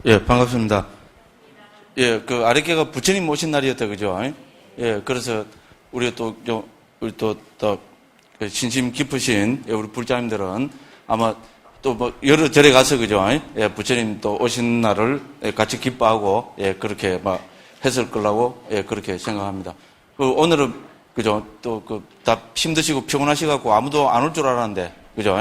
예, 반갑습니다. 예, 그 아랫개가 부처님 오신 날이었다, 그죠? 예, 그래서 우리 그 신심 깊으신 우리 불자님들은 아마 또 뭐 여러 절에 가서, 그죠? 예, 부처님 또 오신 날을 같이 기뻐하고, 예, 그렇게 막 했을 거라고, 예, 그렇게 생각합니다. 오늘은, 그죠? 또 다 힘드시고 피곤하시갖고 아무도 안 올 줄 알았는데, 그죠?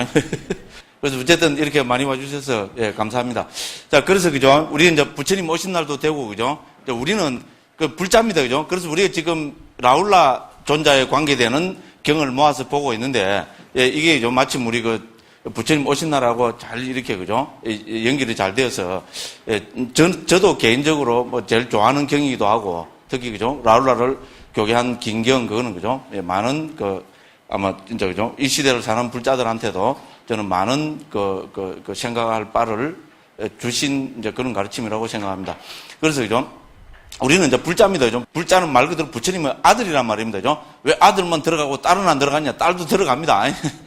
그래서 어쨌든 이렇게 많이 와주셔서, 예, 감사합니다. 자, 그래서, 그죠? 우리 이제 부처님 오신 날도 되고, 그죠? 우리는 그 불자입니다, 그죠? 그래서 우리가 지금 라울라 존자에 관계되는 경을 모아서 보고 있는데, 예, 이게 좀 마침 우리 부처님 오신 날하고 잘 이렇게, 그죠? 연결이 잘 되어서, 예, 저도 개인적으로 뭐 제일 좋아하는 경이기도 하고, 특히, 그죠? 라울라를 교개한 긴 경, 그거는, 그죠? 예, 많은 아마 진짜, 그죠? 이 시대를 사는 불자들한테도 저는 많은 생각할 바를 주신 이제 그런 가르침이라고 생각합니다. 그래서, 그죠? 우리는 이제 불자입니다. 그죠? 불자는 말 그대로 부처님의 아들이란 말입니다. 그죠? 왜 아들만 들어가고 딸은 안 들어갔냐? 딸도 들어갑니다.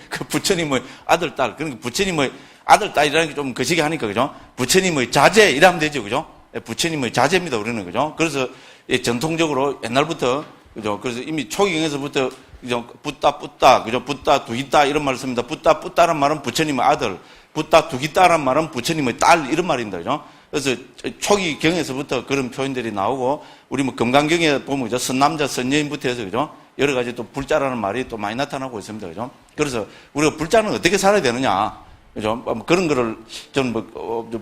그 부처님의 아들, 딸. 그러니까 부처님의 아들, 딸이라는 게 좀 거시기 하니까, 그죠? 부처님의 자제, 이라면 되죠. 그죠? 부처님의 자제입니다. 우리는, 그죠? 그래서 전통적으로 옛날부터, 그죠? 그래서 이미 초기경에서부터 그죠? 붓다, 그죠? 붓다, 두기따, 이런 말을 씁니다. 붓다란 말은 부처님의 아들, 붓다, 두기따란 말은 부처님의 딸, 이런 말입니다. 그죠? 그래서 초기 경에서부터 그런 표현들이 나오고, 우리 뭐 금강경에 보면, 그죠? 선남자, 선여인부터 해서, 그죠? 여러 가지 또 불자라는 말이 또 많이 나타나고 있습니다. 그죠? 그래서 우리가 불자는 어떻게 살아야 되느냐? 그죠? 그런 거를 저는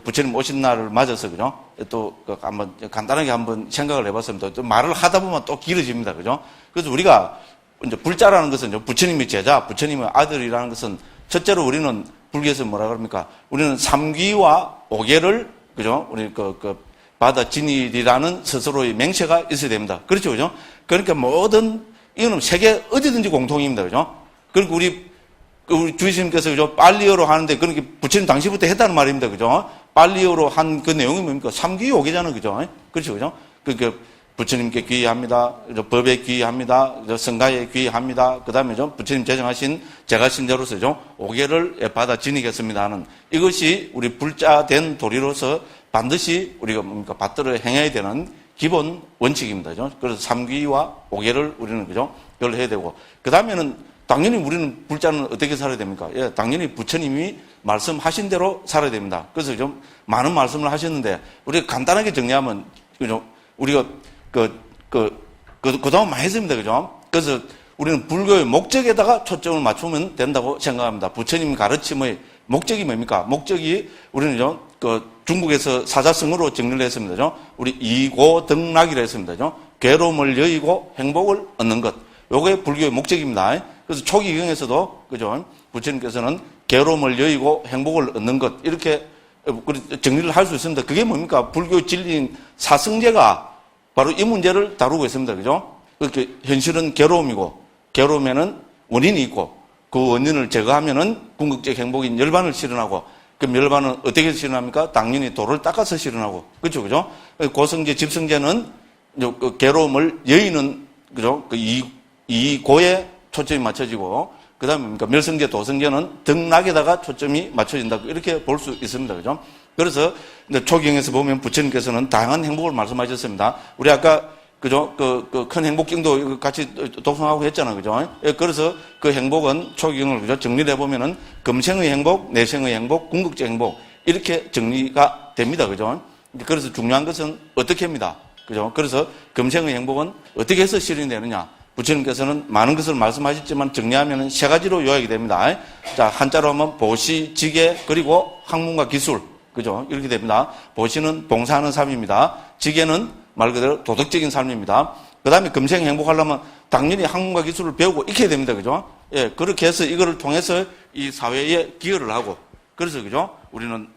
부처님 오신 날을 맞아서, 그죠? 또 한번 간단하게 한번 생각을 해봤습니다. 또 말을 하다 보면 또 길어집니다. 그죠? 그래서 우리가 이제 불자라는 것은 부처님의 제자, 부처님의 아들이라는 것은 첫째로 우리는 불교에서 뭐라 그럽니까? 우리는 삼귀와 오계를, 그죠? 우리 받아지니라는 스스로의 맹세가 있어야 됩니다. 그렇죠, 그죠? 그러니까 모든 이거는 세계 어디든지 공통입니다, 그죠? 그리고 우리 주의스님께서, 그죠? 빨리어로 하는데, 그러니까 부처님 당시부터 했다는 말입니다, 그죠? 빨리어로 한 그 내용이 뭡니까? 삼귀 오계잖아요, 그죠? 그렇죠, 그죠? 그러니까 부처님께 귀의합니다. 법에 귀의합니다. 성가에 귀의합니다. 그 다음에 부처님 제정하신 제가신자로서 오계를 받아 지니겠습니다 하는 이것이 우리 불자된 도리로서 반드시 우리가 뭡니까? 받들어 행해야 되는 기본 원칙입니다. 그래서 삼귀와 오계를 우리는, 그죠? 그걸 해야 되고. 그 다음에는 당연히 우리는 불자는 어떻게 살아야 됩니까? 예, 당연히 부처님이 말씀하신 대로 살아야 됩니다. 그래서 좀 많은 말씀을 하셨는데, 우리가 간단하게 정리하면, 그죠? 우리가 그동안 많이 했습니다. 그죠? 그래서 우리는 불교의 목적에다가 초점을 맞추면 된다고 생각합니다. 부처님 가르침의 목적이 뭡니까? 목적이 우리는 중국에서 사자성어로 정리를 했습니다. 그죠? 우리 이고등락이라 했습니다. 그죠? 괴로움을 여의고 행복을 얻는 것. 요게 불교의 목적입니다. 그래서 초기경에서도, 그죠? 부처님께서는 괴로움을 여의고 행복을 얻는 것. 이렇게 정리를 할 수 있습니다. 그게 뭡니까? 불교 진리인 사성제가 바로 이 문제를 다루고 있습니다. 그죠? 그렇게 현실은 괴로움이고, 괴로움에는 원인이 있고, 그 원인을 제거하면은 궁극적 행복인 열반을 실현하고, 그럼 열반은 어떻게 실현합니까? 당연히 도를 닦아서 실현하고. 그죠? 그죠? 고성제, 집성제는 그 괴로움을 여의는, 그죠? 이고에 초점이 맞춰지고, 그 다음에 뭡니까? 멸성제, 도성제는 등락에다가 초점이 맞춰진다. 이렇게 볼 수 있습니다. 그죠? 그래서 초경에서 보면 부처님께서는 다양한 행복을 말씀하셨습니다. 우리 아까, 그죠? 큰 행복경도 같이 독송하고 했잖아요. 그죠? 그래서 그 행복은 초경을, 그죠? 정리를 해보면은 금생의 행복, 내생의 행복, 궁극적 행복. 이렇게 정리가 됩니다. 그죠? 그래서 중요한 것은 어떻게 합니다. 그죠? 그래서 금생의 행복은 어떻게 해서 실현이 되느냐. 부처님께서는 많은 것을 말씀하셨지만 정리하면 세 가지로 요약이 됩니다. 자, 한자로 하면 보시, 지계, 그리고 학문과 기술. 그죠? 이렇게 됩니다. 보시는 봉사하는 삶입니다. 지계는 말 그대로 도덕적인 삶입니다. 그 다음에 금생 행복하려면 당연히 학문과 기술을 배우고 익혀야 됩니다. 그죠? 예, 그렇게 해서 이거를 통해서 이 사회에 기여를 하고, 그래서, 그죠? 우리는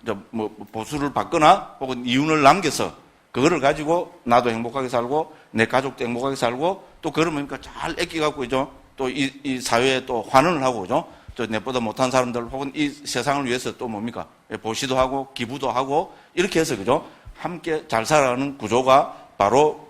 보수를 받거나 혹은 이윤을 남겨서 그거를 가지고 나도 행복하게 살고 내 가족도 행복하게 살고 또 그걸 뭡니까? 잘 애끼갖고, 그죠? 또 이 사회에 또 환원을 하고, 그죠? 또 내보다 못한 사람들 혹은 이 세상을 위해서 또 뭡니까? 보시도 하고 기부도 하고 이렇게 해서, 그죠? 함께 잘 살아가는 구조가 바로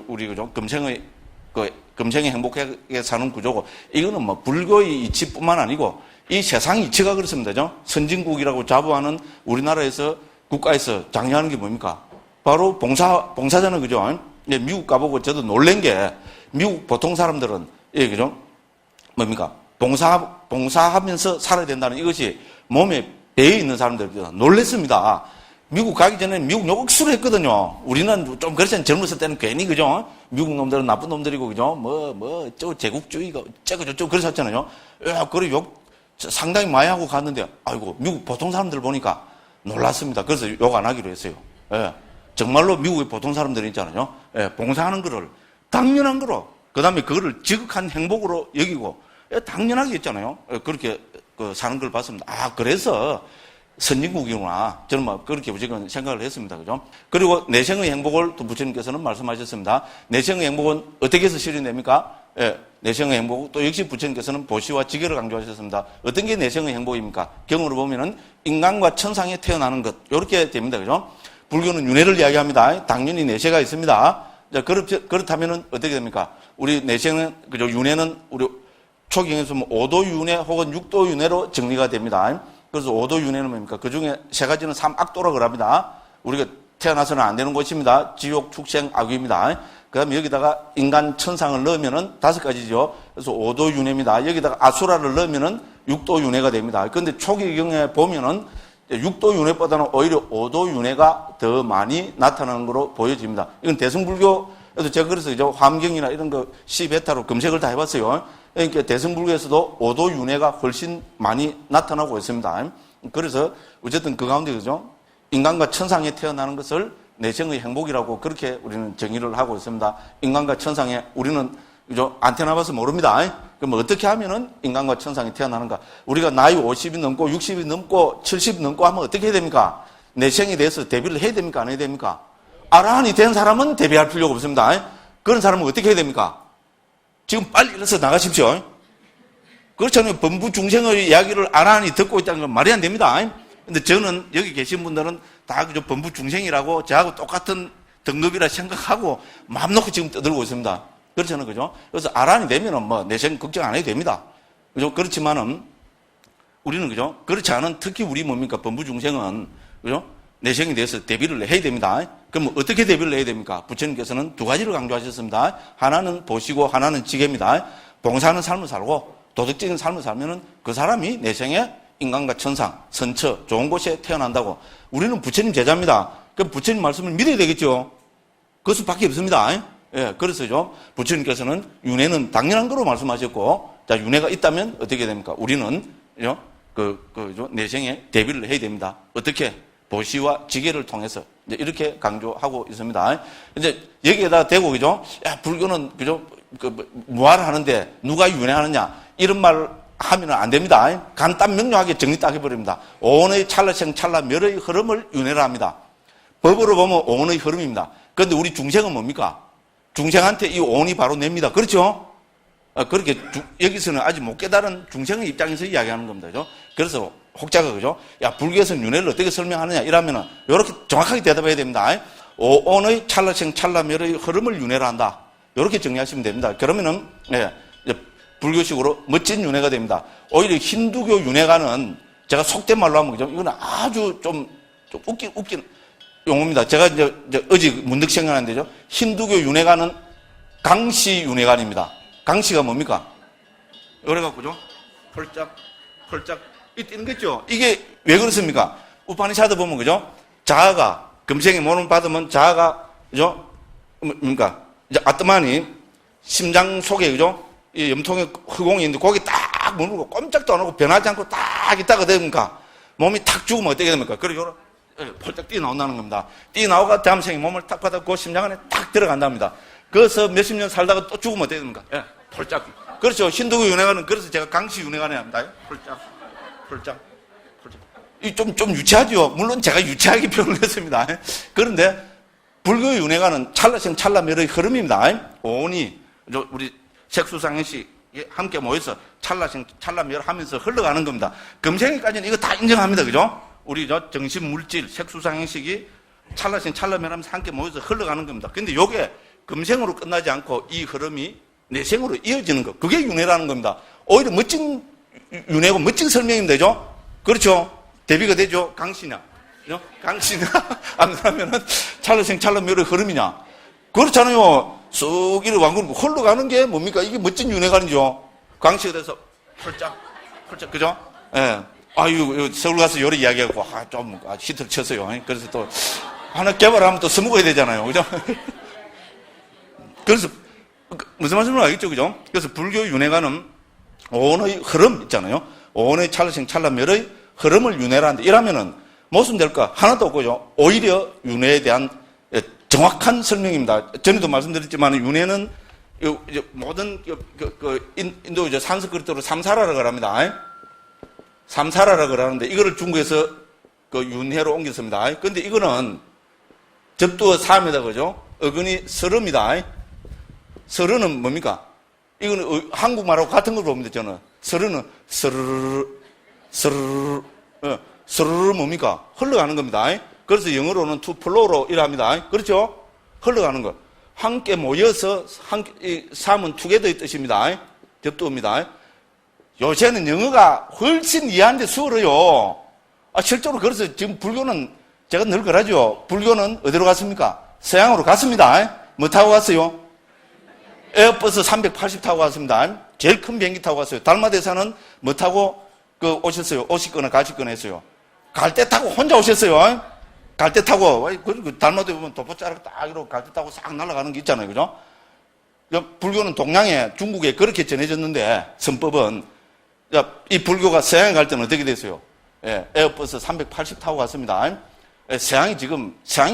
우리, 그죠? 금생의 행복하게 사는 구조고, 이거는 뭐 불교의 이치뿐만 아니고 이 세상 이치가 그렇습니다. 그죠? 선진국이라고 자부하는 우리나라에서 국가에서 장려하는 게 뭡니까? 바로 봉사잖아요. 그죠? 예, 미국 가보고 저도 놀란 게, 미국 보통 사람들은, 예, 그죠? 뭡니까? 봉사하면서 살아야 된다는 이것이 몸에 배에 있는 사람들 놀랬습니다. 미국 가기 전에 미국 욕 억수로 했거든요. 우리는 좀 그렇잖아요. 젊었을 때는 괜히, 그죠? 미국 놈들은 나쁜 놈들이고, 그죠? 제국주의가, 저쩌고 그랬었잖아요. 야, 그래, 욕 상당히 많이 하고 갔는데, 아이고, 미국 보통 사람들 보니까 놀랐습니다. 그래서 욕 안 하기로 했어요. 예. 정말로 미국의 보통 사람들이 있잖아요. 예, 봉사하는 거를 당연한 거로, 그 다음에 그거를 지극한 행복으로 여기고, 예, 당연하게 했잖아요. 예, 그렇게 사는 걸 봤습니다. 아, 그래서 선진국이구나. 저는 막 그렇게 무조건 생각을 했습니다. 그죠? 그리고 내생의 행복을 또 부처님께서는 말씀하셨습니다. 내생의 행복은 어떻게 해서 실현됩니까? 예, 내생의 행복, 또 역시 부처님께서는 보시와 지계를 강조하셨습니다. 어떤 게 내생의 행복입니까? 경으로 보면은 인간과 천상에 태어나는 것, 이렇게 됩니다. 그죠? 불교는 윤회를 이야기합니다. 당연히 내세가 있습니다. 자, 그렇다면은 어떻게 됩니까? 우리 내생은, 그죠? 윤회는 우리 초경에서 뭐 5도 윤회 혹은 6도 윤회로 정리가 됩니다. 그래서 5도 윤회는 뭡니까? 그 중에 세 가지는 삼악도라고 합니다. 우리가 태어나서는 안 되는 곳입니다. 지옥, 축생, 악유입니다. 그 다음에 여기다가 인간, 천상을 넣으면은 5가지죠. 그래서 5도 윤회입니다. 여기다가 아수라를 넣으면은 6도 윤회가 됩니다. 그런데 초기경에 보면은 6도 윤회보다는 오히려 5도 윤회가 더 많이 나타나는 것으로 보여집니다. 이건 대승불교에도 제가 그래서 화엄경이나 이런 거 시베타로 검색을 다 해봤어요. 그러니까 대승불교에서도 5도 윤회가 훨씬 많이 나타나고 있습니다. 그래서 어쨌든 그 가운데 그죠? 인간과 천상에 태어나는 것을 내생의 행복이라고 그렇게 우리는 정의를 하고 있습니다. 인간과 천상에 우리는 그죠? 안 태어나봐서 모릅니다. 그럼 어떻게 하면은 인간과 천상에 태어나는가? 우리가 나이 50이 넘고 60이 넘고 70이 넘고 하면 어떻게 해야 됩니까? 내생에 대해서 대비를 해야 됩니까? 안 해야 됩니까? 아라한이 된 사람은 대비할 필요가 없습니다. 그런 사람은 어떻게 해야 됩니까? 지금 빨리 일어서 나가십시오. 그렇잖아요. 범부 중생의 이야기를 아라한이 듣고 있다는 건 말이 안 됩니다. 근데 저는 여기 계신 분들은 다 그저 범부 중생이라고 저하고 똑같은 등급이라 생각하고 마음 놓고 지금 떠들고 있습니다. 그렇잖아요. 그죠? 그래서 아란이 되면은 뭐 내생 걱정 안 해도 됩니다. 그죠? 그렇지만은 우리는 그죠? 그렇지 않은 특히 우리 뭡니까? 범부 중생은 그죠? 내생에 대해서 대비를 해야 됩니다. 그럼 어떻게 대비를 해야 됩니까? 부처님께서는 2가지를 강조하셨습니다. 하나는 보시고 하나는 지게입니다. 봉사하는 삶을 살고 도덕적인 삶을 살면은 그 사람이 내생에 인간과 천상, 선처, 좋은 곳에 태어난다고. 우리는 부처님 제자입니다. 그럼 부처님 말씀을 믿어야 되겠죠? 그것밖에 없습니다. 예, 그래서죠. 부처님께서는 윤회는 당연한 거로 말씀하셨고, 자, 윤회가 있다면 어떻게 됩니까? 우리는, 내생에 대비를 해야 됩니다. 어떻게? 보시와 지계를 통해서. 이제 이렇게 강조하고 있습니다. 이제 여기에다 대고, 그죠? 야, 불교는, 그죠? 무화를 하는데 누가 윤회하느냐? 이런 말 하면 안 됩니다. 간단 명료하게 정리 딱 해버립니다. 오온의 찰나생 찰나멸의 흐름을 윤회를 합니다. 법으로 보면 오온의 흐름입니다. 그런데 우리 중생은 뭡니까? 중생한테 이 오온이 바로 냅니다. 그렇죠? 그렇게 여기서는 아직 못 깨달은 중생의 입장에서 이야기하는 겁니다. 그죠? 그래서 혹자가 그죠? 야, 불교에서는 윤회를 어떻게 설명하느냐 이러면은 이렇게 정확하게 대답해야 됩니다. 오온의 찰나생 찰나멸의 흐름을 윤회를 한다. 이렇게 정리하시면 됩니다. 그러면은 불교식으로 멋진 윤회가 됩니다. 오히려 힌두교 윤회가는 제가 속된 말로 하면 그죠? 이거는 아주 좀 웃긴 용어입니다. 제가 이제 어제 문득 생각하는데죠. 힌두교 윤회가는 강시 윤회관입니다. 강시가 뭡니까? 그래갖고죠. 펄짝 이 뛰는 거죠. 이게 왜 그렇습니까? 우파니샤드 보면 그죠? 자아가 금생의 몸을 받으면 자아가 그죠? 뭡니까? 이제 아트만이 심장 속에 그죠? 이 염통에 흑공이 있는데 거기 딱 머물고 꼼짝도 안 하고 변하지 않고 딱 있다가 됩니까? 몸이 탁 죽으면 어떻게 됩니까? 그리고 펄짝 뛰어나온다는 겁니다. 뛰어나오가 다음 생에 몸을 탁 받았고 심장 안에 탁 들어간답니다. 그래서 몇십 년 살다가 또 죽으면 어떻게 됩니까? 예, 펄짝. 그렇죠. 힌두교 윤회가는 그래서 제가 강시 윤회관에 합니다. 펄짝. 이 좀 유치하죠. 물론 제가 유치하게 표현을 했습니다. 그런데 불교 윤회가는 찰나생 찰나멸의 흐름입니다. 오온이 우리 색수상행식이 함께 모여서 찰나생 찰나멸 하면서 흘러가는 겁니다. 금생에까지는 이거 다 인정합니다. 그죠? 우리 정신 물질 색수상행식이 찰나생 찰나멸 하면서 함께 모여서 흘러가는 겁니다. 근데 요게 금생으로 끝나지 않고 이 흐름이 내생으로 이어지는 것. 그게 윤회라는 겁니다. 오히려 멋진 윤회고 멋진 설명입니다. 그죠? 그렇죠? 대비가 되죠? 강시냐. 그죠? 강씨가 안 그러면은 찰나생 찰나멸의 흐름이냐? 그렇잖아요. 쑥 이렇게 왕국 흘러가는 게 뭡니까? 이게 멋진 윤회관이죠. 강씨가 돼서 펄짝, 그죠? 예. 아유, 서울 가서 요리 이야기하고, 좀, 히트를 쳤어요. 그래서 또, 하나 개발하면 또 써먹어야 되잖아요. 그죠? 그래서, 무슨 말씀을 알겠죠? 그죠? 그래서 불교 윤회가는 오온의 흐름 있잖아요. 오온의 찰나생 찰나멸의 흐름을 윤회를 하는데, 이러면은 무슨 될까? 하나도 없고요. 오히려 윤회에 대한 정확한 설명입니다. 전에도 말씀드렸지만, 윤회는 모든, 인도 산스크리트로 삼사라라고 합니다. 삼사라라고 하는데, 이거를 중국에서 윤회로 옮겼습니다. 근데 이거는 접두어 사입니다. 그죠? 어근이 설입니다. 설은 뭡니까? 이거는 한국말하고 같은 걸 봅니다, 저는. 설은 서르르, 서르르 뭡니까? 흘러가는 겁니다. 그래서 영어로는 to flow로 이랍니다. 그렇죠? 흘러가는 거. 함께 모여서, 삼은 together의 뜻입니다. 접두어입니다. 요새는 영어가 훨씬 이해하는데 수월해요. 실제로 그래서 지금 불교는 제가 늘 그러죠. 불교는 어디로 갔습니까? 서양으로 갔습니다. 뭐 타고 갔어요? 에어버스 380 타고 갔습니다. 제일 큰 비행기 타고 갔어요. 달마대사는 뭐 타고 오셨어요? 오시거나 가시거나 했어요. 갈대 타고 혼자 오셨어요. 갈대 타고, 달마대 보면 도포자락 딱 이러고 갈대 타고 싹 날아가는 게 있잖아요. 그죠? 불교는 동양에, 중국에 그렇게 전해졌는데, 선법은, 이 불교가 서양에 갈 때는 어떻게 됐어요? 예, 에어버스 380 타고 갔습니다. 서양이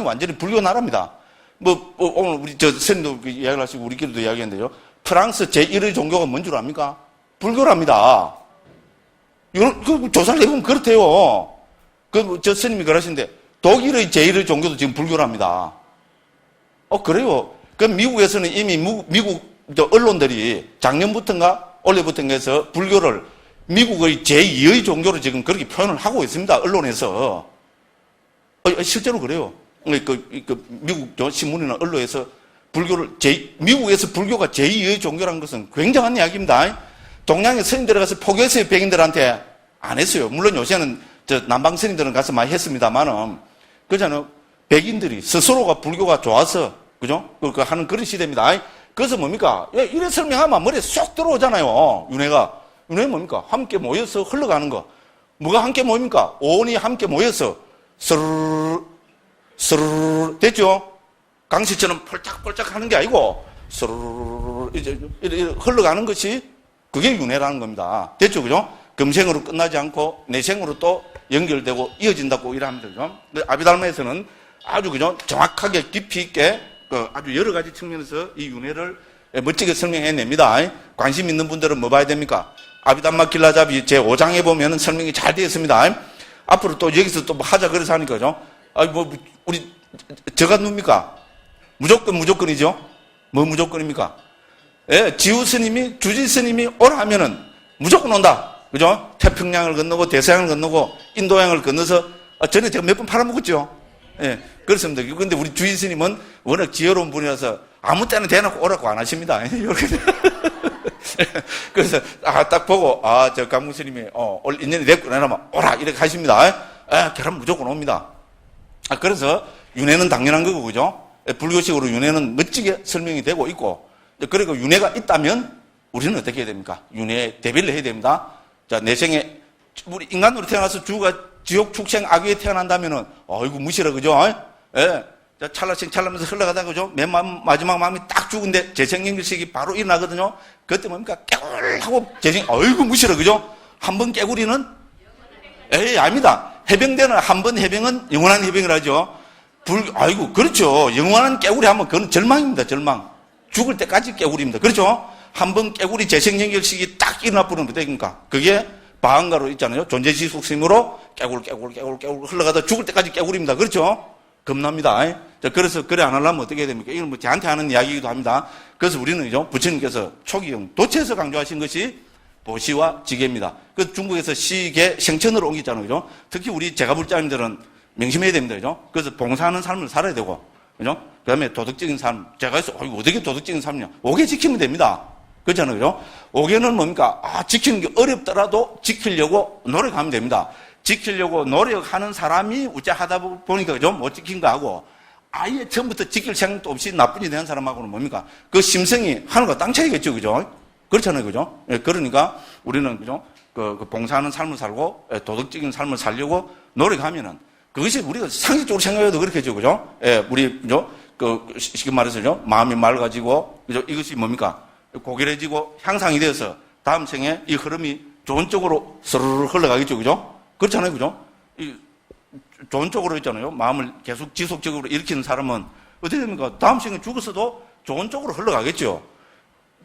완전히 불교 나라입니다. 오늘 우리 선생님도 이야기를 하시고 우리끼리도 이야기했는데요. 프랑스 제1의 종교가 뭔 줄 압니까? 불교랍니다. 이건 조사를 해보면 그렇대요. 스님이 그러시는데, 독일의 제1의 종교도 지금 불교랍니다. 그래요. 미국에서는 이미 미국 언론들이 작년부터인가 올해부터인가 해서 불교를 미국의 제2의 종교로 지금 그렇게 표현을 하고 있습니다. 언론에서. 실제로 그래요. 미국 신문이나 언론에서 미국에서 불교가 제2의 종교라는 것은 굉장한 이야기입니다. 동양의 스님들이 가서 포교했어요. 백인들한테. 안 했어요. 물론 요새는 남방 스님들은 가서 많이 했습니다만은. 그렇잖아요. 백인들이 스스로가 불교가 좋아서, 그죠? 하는 그런 시대입니다. 그래서 뭡니까? 이래 설명하면 머리에 쏙 들어오잖아요. 윤회가. 윤회는 뭡니까? 함께 모여서 흘러가는 거. 뭐가 함께 모입니까? 오온이 함께 모여서 스르르 됐죠? 강씨처럼 펄짝펄짝 하는 게 아니고 스르르 이제 흘러가는 것이 그게 윤회라는 겁니다. 됐죠? 그죠? 금생으로 끝나지 않고 내생으로 또 연결되고 이어진다고 이러합니다. 그죠? 아비달마에서는 아주 그죠? 정확하게 깊이 있게 아주 여러 가지 측면에서 이 윤회를 멋지게 설명해냅니다. 관심 있는 분들은 뭐 봐야 됩니까? 아비담마 길라잡이 제5장에 보면 설명이 잘 되어 있습니다. 앞으로 또 여기서 또 뭐 하자 그래서 하니까, 그죠? 우리, 저가 뭡니까? 무조건이죠? 뭐 무조건입니까? 예, 지우 스님이, 주지 스님이 오라 하면은 무조건 온다. 그죠? 태평양을 건너고 대서양을 건너고 인도양을 건너서, 전에 제가 몇 번 팔아먹었죠? 예, 그렇습니다. 근데 우리 주지 스님은 워낙 지혜로운 분이라서 아무 때나 대놓고 오라고 안 하십니다. 이렇게. 그래서, 딱 보고, 저 강무 스님이, 올 인연이 됐구나, 이러면, 오라! 이렇게 하십니다. 그럼 무조건 옵니다. 그래서, 윤회는 당연한 거고, 그죠? 불교식으로 윤회는 멋지게 설명이 되고 있고, 그리고 윤회가 있다면, 우리는 어떻게 해야 됩니까? 윤회 대비를 해야 됩니다. 자, 내 생에, 우리 인간으로 태어나서 주가 지옥 축생 악귀에 태어난다면은, 어이구, 무시라, 그죠? 예. 찰나씩 찰나면서 흘러가다가, 그죠? 맨 마지막 마음이 딱 죽은데 재생연결식이 바로 일어나거든요. 그때 뭡니까? 깨굴하고 어이구, 무시라, 그죠? 한 번 깨구리는? 아닙니다. 해병대는 한 번 해병은 영원한 해병을 하죠. 아이고, 그렇죠. 영원한 깨구리 하면 그건 절망입니다, 절망. 죽을 때까지 깨구리입니다. 그렇죠? 한 번 깨구리 재생연결식이 딱 일어나 버리면 어떻게 됩니까? 그게 바한가로 있잖아요. 존재지속심으로 깨굴 흘러가다 죽을 때까지 깨구리입니다. 그렇죠? 겁납니다. 그래서 그래 안 하려면 어떻게 해야 됩니까? 이건 뭐 저한테 하는 이야기이기도 합니다. 그래서 우리는 그죠? 부처님께서 초기형 도체에서 강조하신 것이 보시와 지계입니다. 그 중국에서 시계 생천으로 옮겼잖아요. 그죠? 특히 우리 제가불자님들은 명심해야 됩니다. 그죠? 그래서 봉사하는 삶을 살아야 되고, 그죠? 그 다음에 도덕적인 삶. 제가 해서 어떻게 도덕적인 삶이냐? 5개 지키면 됩니다. 그렇잖아요. 그죠? 5개는 뭡니까? 지키는 게 어렵더라도 지키려고 노력하면 됩니다. 지키려고 노력하는 사람이 우째 하다 보니까 좀 못 지킨 거하고 아예 처음부터 지킬 생각도 없이 나쁜 짓 한 사람하고는 뭡니까? 그 심성이 하늘과 땅 차이겠죠, 그죠? 그렇잖아요, 그죠? 예, 그러니까 우리는, 그죠? 그 봉사하는 삶을 살고, 도덕적인 삶을 살려고 노력하면은 그것이 우리가 상식적으로 생각해도 그렇겠죠, 그죠? 예, 우리, 그죠? 쉽게 말해서, 그죠? 마음이 맑아지고, 그죠? 이것이 뭡니까? 고결해지고 향상이 되어서 다음 생에 이 흐름이 좋은 쪽으로 스르르 흘러가겠죠, 그죠? 그렇잖아요, 그죠? 좋은 쪽으로 있잖아요. 마음을 계속 지속적으로 일으키는 사람은 어떻게 됩니까? 다음 생에 죽어서도 좋은 쪽으로 흘러가겠죠.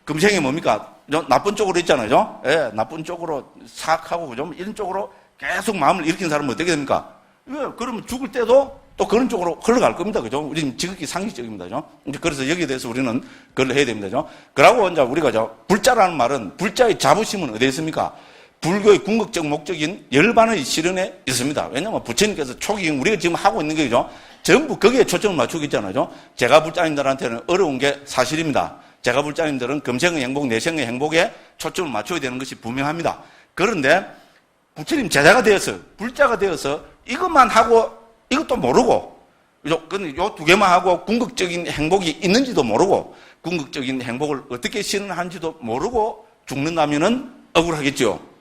금생에 뭡니까? 나쁜 쪽으로 있잖아요. 예, 나쁜 쪽으로 사악하고, 그죠? 이런 쪽으로 계속 마음을 일으키는 사람은 어떻게 됩니까? 왜? 그러면 죽을 때도 또 그런 쪽으로 흘러갈 겁니다. 그죠? 우리는 지극히 상식적입니다. 그죠? 그래서 여기에 대해서 우리는 그걸 해야 됩니다. 그죠? 그러고 이제 우리가 불자라는 말은 불자의 자부심은 어디에 있습니까? 불교의 궁극적 목적인 열반의 실현에 있습니다. 왜냐하면 부처님께서 초기 우리가 지금 하고 있는 게 그죠? 전부 거기에 초점을 맞추고 있잖아요. 제가 불자님들한테는 어려운 게 사실입니다. 제가 불자님들은 금생의 행복, 내생의 행복에 초점을 맞춰야 되는 것이 분명합니다. 그런데 부처님 제자가 되어서 불자가 되어서 이것만 하고 이것도 모르고 요 두 개만 하고 궁극적인 행복이 있는지도 모르고 궁극적인 행복을 어떻게 실현하는지도 모르고 죽는다면은 억울하겠죠.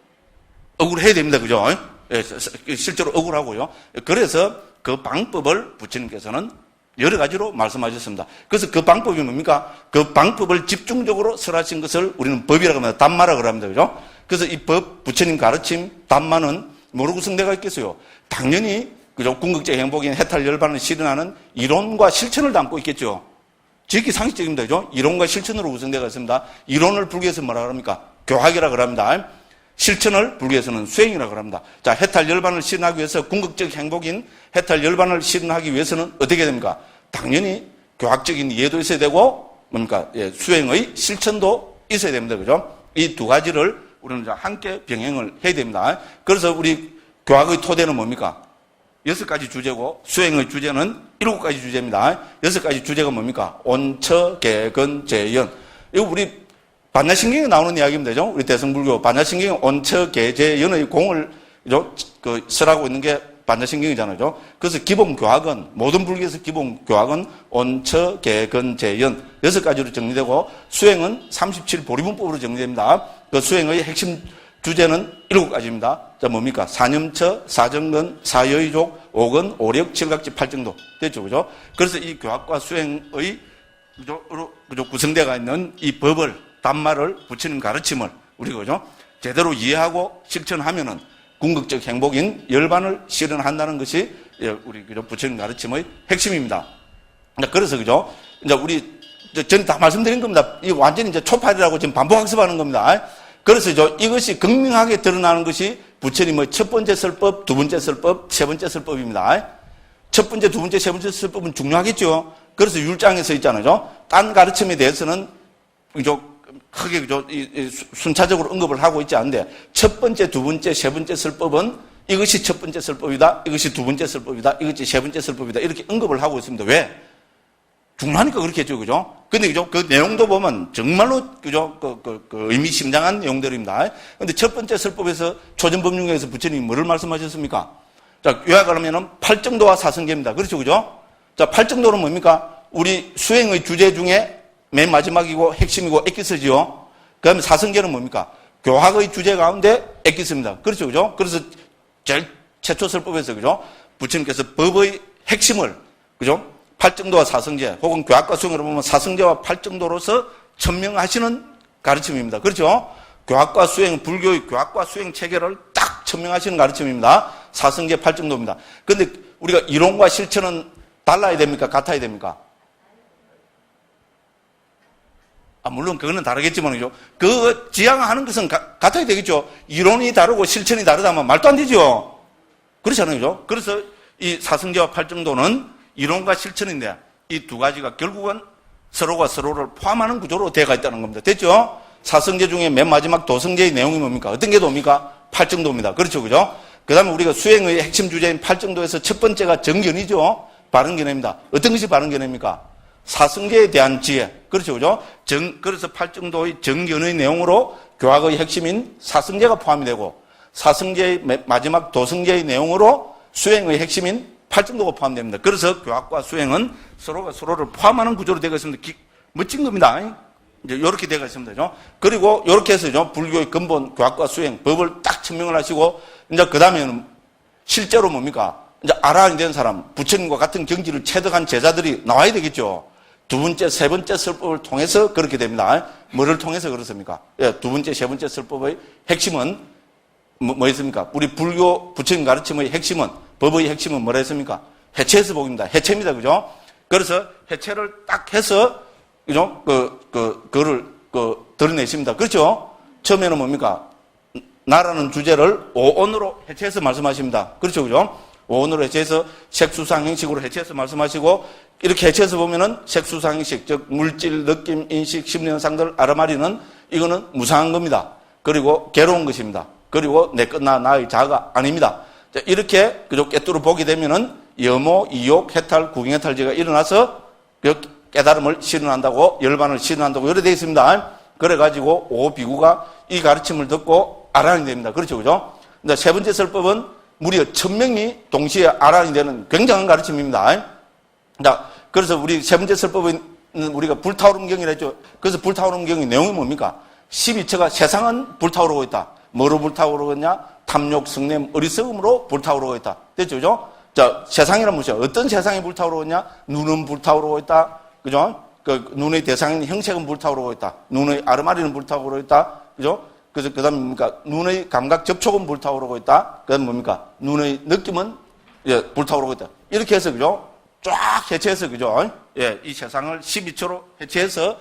억울해야 됩니다. 그죠? 예, 실제로 억울하고요. 그래서 그 방법을 부처님께서는 여러 가지로 말씀하셨습니다. 그래서 그 방법이 뭡니까? 그 방법을 집중적으로 설하신 것을 우리는 법이라고 합니다. 담마라고 합니다. 그죠? 그래서 이 법, 부처님 가르침, 담마는 뭐로 구성되어 있겠어요? 당연히, 그죠? 궁극적 행복인 해탈 열반을 실현하는 이론과 실천을 담고 있겠죠. 지극히 상식적입니다. 그죠? 이론과 실천으로 구성되어 있습니다. 이론을 불교에서 뭐라 합니까? 교학이라고 합니다. 실천을 불교에서는 수행이라고 합니다. 자, 해탈 열반을 실현하기 위해서 궁극적 행복인 해탈 열반을 실현하기 위해서는 어떻게 됩니까? 당연히 교학적인 이해도 있어야 되고 뭡니까? 예, 수행의 실천도 있어야 됩니다. 그죠? 이 두 가지를 우리는 함께 병행을 해야 됩니다. 그래서 우리 교학의 토대는 뭡니까? 6가지 주제고 수행의 주제는 7가지 주제입니다. 6가지 주제가 뭡니까? 온처, 개근, 재연. 이거 우리 반야신경에 나오는 이야기입니다. 그죠? 우리 대승불교 반야신경에 온처, 개재, 연의 공을 설하고 있는 게 반야신경이잖아요. 그래서 기본 교학은 모든 불교에서 기본 교학은 온처, 개근, 재연 6가지로 정리되고 수행은 37보리분법으로 정리됩니다. 그 수행의 핵심 주제는 7가지입니다. 자, 뭡니까? 사념처, 사정근, 사여의족, 오근, 오력, 칠각지, 팔정도. 됐죠? 그죠? 그래서 이 교학과 수행의 구성되어 있는 이 법을 담마를 부처님 가르침을 우리가 그죠? 제대로 이해하고 실천하면은 궁극적 행복인 열반을 실현한다는 것이 우리 그죠? 부처님 가르침의 핵심입니다. 그래서 그죠? 이제 우리 전에 다 말씀드린 겁니다. 이 완전히 이제 초파리라고 지금 반복 학습하는 겁니다. 그래서 이것이 극명하게 드러나는 것이 부처님의 첫 번째 설법, 두 번째 설법, 세 번째 설법입니다. 첫 번째, 두 번째, 세 번째 설법은 중요하겠죠. 그래서 율장에서 있잖아요. 딴 가르침에 대해서는 크게 순차적으로 언급을 하고 있지 않은데 첫 번째, 두 번째, 세 번째 설법은 이것이 첫 번째 설법이다. 이것이 두 번째 설법이다. 이것이 세 번째 설법이다. 이렇게 언급을 하고 있습니다. 왜? 중요하니까 그렇게 했죠. 그죠? 근데 그죠? 그 내용도 보면 정말로 그죠? 의미심장한 내용들입니다. 근데 첫 번째 설법에서 초전법륜에서 부처님이 뭐를 말씀하셨습니까? 자, 요약을 하면은 팔정도와 사성계입니다. 그렇죠. 그죠? 자, 팔정도는 뭡니까? 우리 수행의 주제 중에 맨 마지막이고 핵심이고 엑기스지요. 그 다음에 사성계는 뭡니까? 교학의 주제 가운데 엑기스입니다. 그렇죠. 그죠? 그래서 제일 최초 설법에서 그죠? 부처님께서 법의 핵심을 그죠? 팔정도와 사성제 혹은 교학과 수행으로 보면 사성제와 팔정도로서 천명하시는 가르침입니다. 그렇죠? 교학과 수행, 불교의 교학과 수행 체계를 딱 천명하시는 가르침입니다. 사성제, 팔정도입니다. 그런데 우리가 이론과 실천은 달라야 됩니까? 같아야 됩니까? 물론 그거는 다르겠지만요. 그 지향하는 것은 같아야 되겠죠. 이론이 다르고 실천이 다르다면 말도 안 되죠. 그렇잖아요. 그죠? 그래서 이 사성제와 팔정도는 이론과 실천인데 이 두 가지가 결국은 서로가 서로를 포함하는 구조로 되어가 있다는 겁니다. 됐죠? 사성제 중에 맨 마지막 도성제의 내용이 뭡니까? 어떤 게 도입니까? 팔정도입니다. 그렇죠. 그죠? 그 다음에 우리가 수행의 핵심 주제인 팔정도에서 첫 번째가 정견이죠. 바른견해입니다. 어떤 것이 바른견해입니까? 사성제에 대한 지혜. 그렇죠. 그죠? 그래서 팔정도의 정견의 내용으로 교학의 핵심인 사성제가 포함이 되고 사성제의 마지막 도성제의 내용으로 수행의 핵심인 8정도가 포함됩니다. 그래서 교학과 수행은 서로가 서로를 포함하는 구조로 되어 있습니다. 멋진 겁니다. 이제 이렇게 되어 있습니다. 그리고 이렇게 해서 불교의 근본 교학과 수행 법을 딱 증명을 하시고 이제 그 다음에는 실제로 뭡니까? 이제 아라한이 된 사람, 부처님과 같은 경지를 체득한 제자들이 나와야 되겠죠. 두 번째, 세 번째 설법을 통해서 그렇게 됩니다. 뭐를 통해서 그렇습니까? 예, 두 번째, 세 번째 설법의 핵심은 뭐였습니까? 우리 불교 부처님 가르침의 핵심은, 법의 핵심은 뭐라 했습니까? 해체에서 복입니다. 해체입니다. 그죠? 그래서 해체를 딱 해서, 그죠? 그거를, 드러내십니다. 그렇죠? 처음에는 뭡니까? 나라는 주제를 오온으로 해체해서 말씀하십니다. 그렇죠? 그죠? 오온으로 해체해서 색수상 형식으로 해체해서 말씀하시고, 이렇게 해체해서 보면은 색수상 형식, 즉, 물질, 느낌, 인식, 심리현상들 알아마리는 이거는 무상한 겁니다. 그리고 괴로운 것입니다. 그리고 내 끝나 나의 자아가 아닙니다. 자, 이렇게 그저 깨뚫어 보게 되면은 염오, 이욕, 해탈, 구경해탈제가 일어나서 깨달음을 실현한다고, 열반을 실현한다고 이렇게 되어 있습니다. 그래가지고 오비구가 이 가르침을 듣고 아란이 됩니다. 그렇죠, 그죠? 근데 세 번째 설법은 무려 1000명이 동시에 아란이 되는 굉장한 가르침입니다. 자, 그래서 우리 세 번째 설법은 우리가 불타오름경이라 했죠. 그래서 불타오름경의 내용이 뭡니까? 12처가 세상은 불타오르고 있다. 뭐로 불타오르고 있냐? 탐욕, 성냄, 어리석음으로 불타오르고 있다. 됐죠, 그죠? 자, 세상이란 무엇이야? 어떤 세상이 불타오르고 있냐? 눈은 불타오르고 있다. 그죠? 그 눈의 대상인 형색은 불타오르고 있다. 눈의 아르마리는 불타오르고 있다. 그죠? 그래서 그 다음에 뭡니까? 눈의 감각 접촉은 불타오르고 있다. 그 다음에 뭡니까? 눈의 느낌은, 예, 불타오르고 있다. 이렇게 해서, 그죠? 쫙 해체해서, 그죠? 예, 이 세상을 12초로 해체해서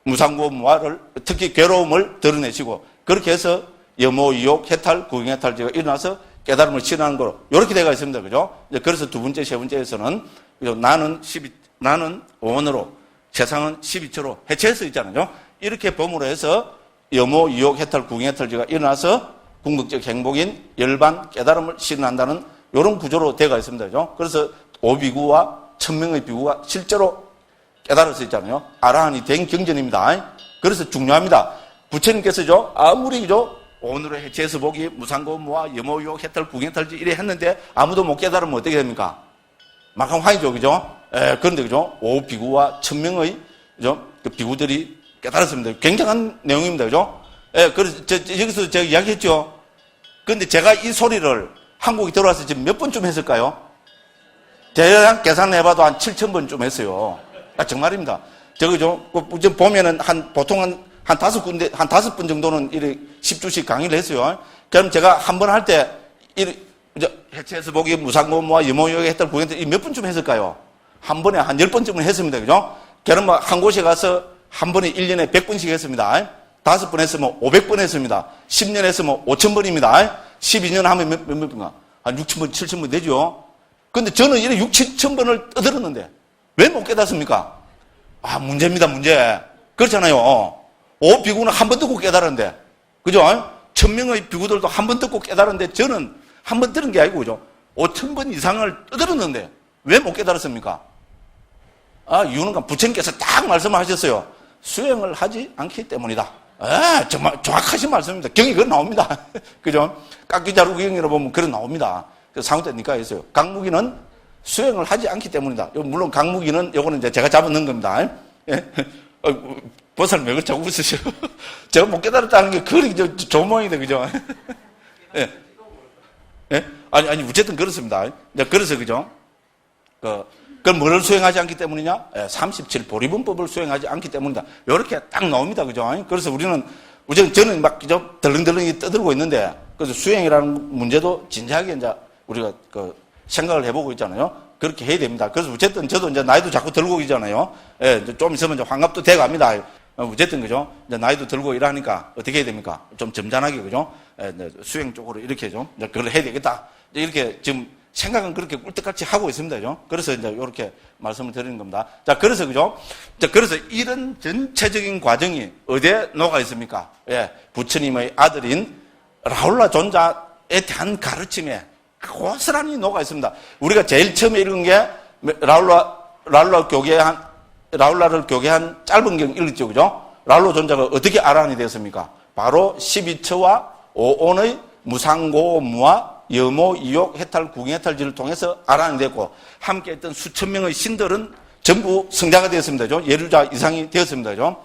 무상고 무아를, 특히 괴로움을 드러내시고, 그렇게 해서 염오, 이욕, 해탈, 구경해탈제가 일어나서 깨달음을 실현하는 거로, 이렇게 되어 있습니다. 그죠? 그래서 두 번째, 세 번째에서는, 그죠? 나는 오원으로, 세상은 12초로 해체해서 있잖아요. 이렇게 범으로 해서 염오, 이욕, 해탈, 구경해탈제가 일어나서 궁극적 행복인 열반 깨달음을 실현한다는 이런 구조로 되어 있습니다. 그죠? 그래서 오비구와 1000명의 비구가 실제로 깨달을 수 있잖아요. 아라한이 된 경전입니다. 그래서 중요합니다. 부처님께서죠, 아무리 그죠, 오늘로 해체해서 보기, 무상고무와 염오욕, 해탈, 구경탈지 이래 했는데 아무도 못 깨달으면 어떻게 됩니까? 막한 화이죠, 그죠? 그런데 그죠? 오 비구와 1000명의 그죠? 그 비구들이 깨달았습니다. 굉장한 내용입니다, 그죠? 그래서 여기서 제가 이야기했죠. 그런데 제가 이 소리를 한국에 들어와서 지금 몇 번쯤 했을까요? 대략 계산해봐도 한 7000번쯤 했어요. 정말입니다. 저거죠? 보면은 보통 한 5군데, 한 5번 정도는 이렇게 10주씩 강의를 했어요. 그럼 제가 한 번 할 때, 해체해서 보기, 무상고무와 염오욕에 했던 구경들, 몇 번쯤 했을까요? 한 번에 한 10번쯤은 했습니다. 그죠? 그럼 뭐 한 곳에 가서 한 번에 1년에 100번씩 했습니다. 5번 했으면 500번 했습니다. 10년 했으면 5000번입니다. 12년 하면 몇 번인가? 한 6000번, 7000번 되죠? 근데 저는 이렇게 6, 7000번을 떠들었는데, 왜 못 깨닫습니까? 문제입니다, 문제. 그렇잖아요. 오 비구는 한 번 듣고 깨달았는데, 그죠? 1000명의 비구들도 한 번 듣고 깨달았는데, 저는 한 번 들은 게 아니고, 그죠? 5000번 이상을 떠들었는데, 왜 못 깨달았습니까? 이유는 부처님께서 딱 말씀을 하셨어요. 수행을 하지 않기 때문이다. 정말 정확하신 말씀입니다. 경이 그건 나옵니다. 그죠? 깎기자루 경이라 보면 그런 나옵니다. 상우대니까 했어요. 강무기는 수행을 하지 않기 때문이다. 물론 강무기는 요거는 이제 제가 잡아넣은 겁니다. 보살님 왜 그렇게 자꾸 웃으세요? 제가 못 깨달았다는 게 그리 좋은 모양이다, 그죠? 예. 예? 아니, 어쨌든 그렇습니다. 그래서, 그죠? 그럼 뭐를 수행하지 않기 때문이냐? 37보리분법을 수행하지 않기 때문이다. 이렇게 딱 나옵니다, 그죠? 그래서 저는 막, 그죠? 덜렁덜렁이 떠들고 있는데, 그래서 수행이라는 문제도 진지하게 이제 우리가 생각을 해보고 있잖아요. 그렇게 해야 됩니다. 그래서 어쨌든 저도 이제 나이도 자꾸 들고 있잖아요. 예, 좀 있으면 이제 환갑도 돼 갑니다. 어쨌든, 그죠? 이제 나이도 들고 이러니까 어떻게 해야 됩니까? 좀 점잖하게, 그죠? 수행 쪽으로 이렇게 좀, 그걸 해야 되겠다. 이렇게 지금 생각은 그렇게 꿀떡같이 하고 있습니다. 그죠? 그래서 이제 이렇게 말씀을 드리는 겁니다. 자, 그래서, 그죠? 자, 그래서 이런 전체적인 과정이 어디에 녹아 있습니까? 예, 부처님의 아들인 라울라 존자에 대한 가르침에 고스란히 녹아 있습니다. 우리가 제일 처음에 읽은 게 라울라를 교계한 짧은 경 읽었죠, 그죠? 라울라 존자가 어떻게 아라한이 되었습니까? 바로 12처와 오온의 무상고무와 여모, 이욕, 해탈, 구경해탈지를 통해서 알아냈고 함께 했던 수천 명의 신들은 전부 성자가 되었습니다. 예류자 이상이 되었습니다.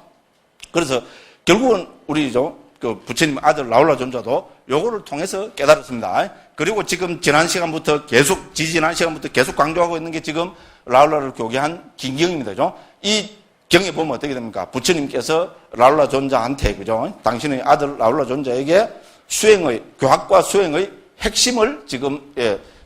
그래서 결국은 우리 그 부처님 아들 라울라 존자도 요거를 통해서 깨달았습니다. 그리고 지금 지난 시간부터 지지난 시간부터 계속 강조하고 있는 게 지금 라울라를 교계한 긴경입니다. 이 경에 보면 어떻게 됩니까? 부처님께서 라울라 존자한테, 당신의 아들 라울라 존자에게 교학과 수행의 핵심을 지금,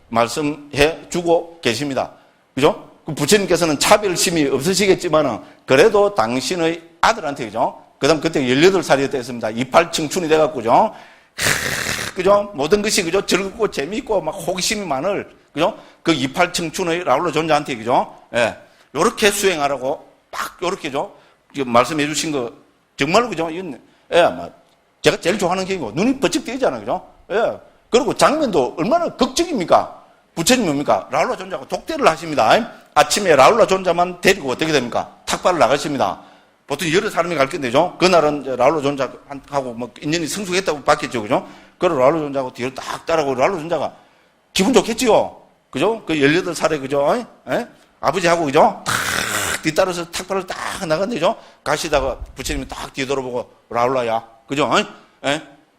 말씀해 주고 계십니다. 그죠? 부처님께서는 차별심이 없으시겠지만은, 그래도 당신의 아들한테, 그 다음 그때 18살이 됐습니다. 이팔 청춘이 돼갖고, 그죠? 모든 것이, 즐겁고 재미있고, 막 호기심이 많을, 그 이팔 청춘의 라울라 존자한테, 요렇게 수행하라고, 요렇게죠? 말씀해 주신 거, 정말로, 이건, 제가 제일 좋아하는 게이고, 눈이 번쩍 뜨이잖아요, 그리고 장면도 얼마나 극적입니까? 부처님 뭡니까? 라울라 존자가 독대를 하십니다. 아침에 라울라 존자만 데리고 어떻게 됩니까? 탁발을 나가십니다. 보통 여러 사람이 갈 건데, 그날은 라울라 존자하고 인연이 성숙했다고 봤겠죠, 그죠? 그리고 라울라 존자하고 뒤로 딱 따라가고 라울라 존자가 기분 좋겠지요? 그죠? 그 18살에, 그죠? 아버지하고, 그죠? 탁 뒤따라서 탁발을 딱 나간대죠? 가시다가 부처님이 딱 뒤돌아보고, 라울라야, 그죠?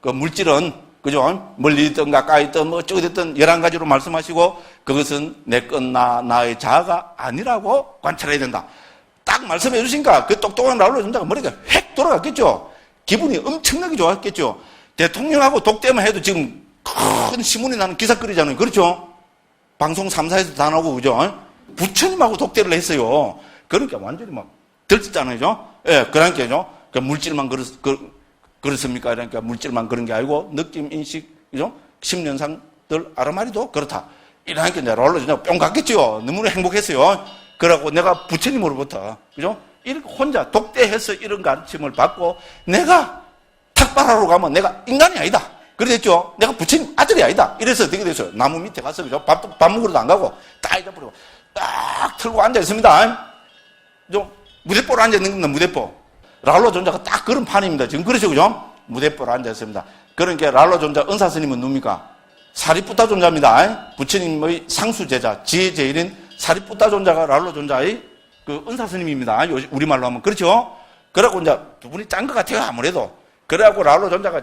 그 물질은, 그죠? 멀리 있든 가까이 있든 어쩌고 됐든 11가지로 말씀하시고 그것은 내 것나 나의 자아가 아니라고 관찰해야 된다. 딱 말씀해 주시니까 그 똑똑한 라울라 존자가 머리가 획 돌아갔겠죠? 기분이 엄청나게 좋았겠죠? 대통령하고 독대만 해도 지금 큰 신문이 나는 기사거리잖아요. 그렇죠? 방송 3사에서 다 나오고, 그죠? 부처님하고 독대를 했어요. 그러니까 완전히 막 들었잖아요. 그러니까요. 그 물질만 그렇습니까? 그러니까 물질만 그런 게 아니고 느낌, 인식, 그죠? 10년상들 아르마리도 그렇다. 이러니까 이제 라울라 존자가 뿅 갔겠죠. 너무나 행복했어요. 그러고 내가 부처님으로부터, 그죠? 이렇게 혼자 독대해서 이런 가르침을 받고 내가 탁발하러 가면 내가 인간이 아니다. 그랬죠? 내가 부처님 아들이 아니다. 이래서 어떻게 됐어요? 나무 밑에 가서, 그죠? 밥 먹으러도 안 가고 딱 잊어버리고 딱 틀고 앉아 있습니다. 무대뽀로 앉아 있는 겁니다. 무대뽀. 라울라 존자가 딱 그런 판입니다. 지금 그러죠, 그죠? 무대뽀로 앉아 있습니다. 그러니까 라울라 존자 은사 스님은 누굽니까? 사리푸타 존자입니다. 부처님의 상수제자, 지혜제일인 사리푸타 존자가 라울라 존자의 그 은사 스님입니다. 우리말로 하면. 그렇죠? 그래갖고 이제 두 분이 짠 것 같아요, 아무래도. 그래갖고 라울라 존자가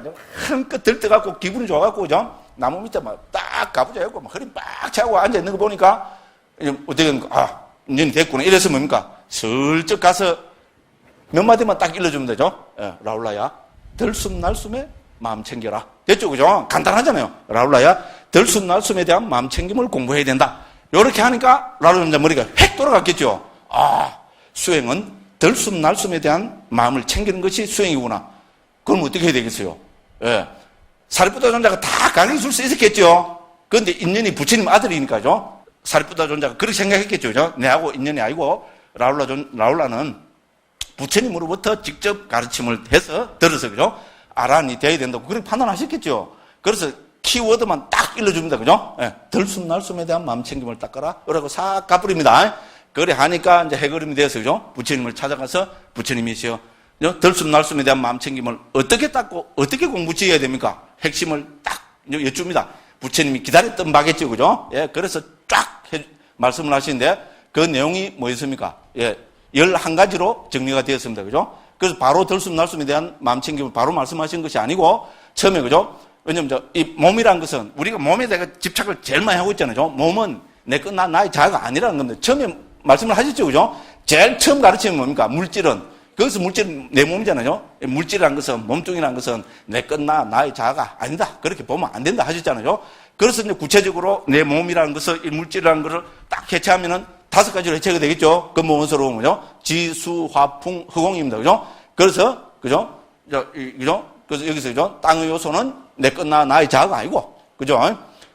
한껏 들떠갖고 기분이 좋아갖고, 그죠? 나무 밑에 막 딱 가보자 했고, 막 허리 빡 차고 앉아 있는 거 보니까, 어떻게, 인연이 됐구나. 이래서 뭡니까? 슬쩍 가서 몇 마디만 딱 일러주면 되죠? 라울라야, 들숨날숨에 마음 챙겨라. 됐죠, 그죠? 간단하잖아요. 라울라야, 들숨날숨에 대한 마음 챙김을 공부해야 된다. 요렇게 하니까 라울라 존자 머리가 획 돌아갔겠죠? 수행은 들숨날숨에 대한 마음을 챙기는 것이 수행이구나. 그럼 어떻게 해야 되겠어요? 사리푸타 존자가 다 강의 줄 수 있었겠죠? 그런데 인연이 부처님 아들이니까죠? 사리푸타 존자가 그렇게 생각했겠죠, 그죠? 내하고 인연이 아니고, 라울라는 부처님으로부터 직접 가르침을 해서 들어서, 그죠? 아란이 돼야 된다고 그렇게 판단하셨겠죠? 그래서 키워드만 딱 일러줍니다, 그죠? 들숨날숨에 대한 마음 챙김을 닦아라. 그러고 싹 가버립니다. 그래 하니까 이제 해결임이 되어서, 그죠? 부처님을 찾아가서 부처님이시여, 들숨날숨에 대한 마음 챙김을 어떻게 닦고 어떻게 공부 지어야 됩니까? 핵심을 딱 여쭙니다. 부처님이 기다렸던 바겠죠, 그죠? 그래서 쫙 말씀을 하시는데 그 내용이 뭐였습니까? 11가지로 정리가 되었습니다. 그죠? 그래서 바로 들숨날숨에 대한 마음 챙김을 바로 말씀하신 것이 아니고 처음에, 그죠? 왜냐면 이 몸이란 것은 우리가 몸에 대해 집착을 제일 많이 하고 있잖아요. 몸은 내 것, 나의 자아가 아니라는 겁니다. 처음에 말씀을 하셨죠, 그죠? 제일 처음 가르치면 뭡니까? 물질은. 거기서 물질은 내 몸이잖아요. 물질이란 것은, 몸뚱이란 것은 내 것, 나의 자아가 아니다. 그렇게 보면 안 된다 하셨잖아요. 그래서 이제 구체적으로 내 몸이라는 것을, 이 물질이라는 것을 딱 해체하면은 5가지로 해체가 되겠죠. 근본원소로 보면요. 지, 수, 화, 풍, 흑공입니다. 그죠? 그래서, 그죠? 그죠? 그래서 여기서, 그죠? 땅의 요소는 내 것, 나의 자아가 아니고, 그죠?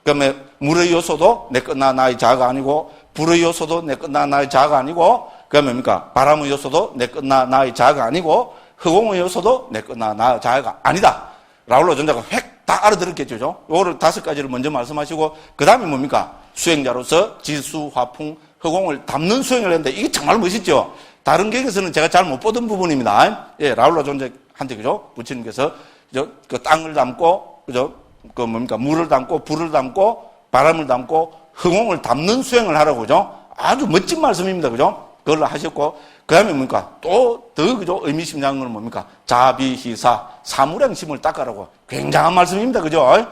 그 다음에 물의 요소도 내 것, 나의 자아가 아니고, 불의 요소도 내 것, 나의 자아가 아니고, 그 다음에 뭡니까? 바람의 요소도 내 것, 나의 자아가 아니고, 흑공의 요소도 내 것, 나의 자아가 아니다. 라울라 존자가 획 다 알아들었겠죠. 요거를 5가지를 먼저 말씀하시고, 그 다음에 뭡니까? 수행자로서 지수, 화풍, 흑공을 담는 수행을 했는데, 이게 정말 멋있죠? 다른 경에서는 제가 잘 못 보던 부분입니다. 라울라 존자한테, 그죠? 부처님께서, 그죠? 그 땅을 담고, 그죠? 그 뭡니까? 물을 담고, 불을 담고, 바람을 담고, 흥홍을 담는 수행을 하라고, 그죠? 아주 멋진 말씀입니다, 그죠? 그걸 하셨고, 그 다음에 뭡니까? 또 더, 그죠? 의미심장한 건 뭡니까? 자비희사, 사무량심을 닦아라고. 굉장한 말씀입니다, 그죠?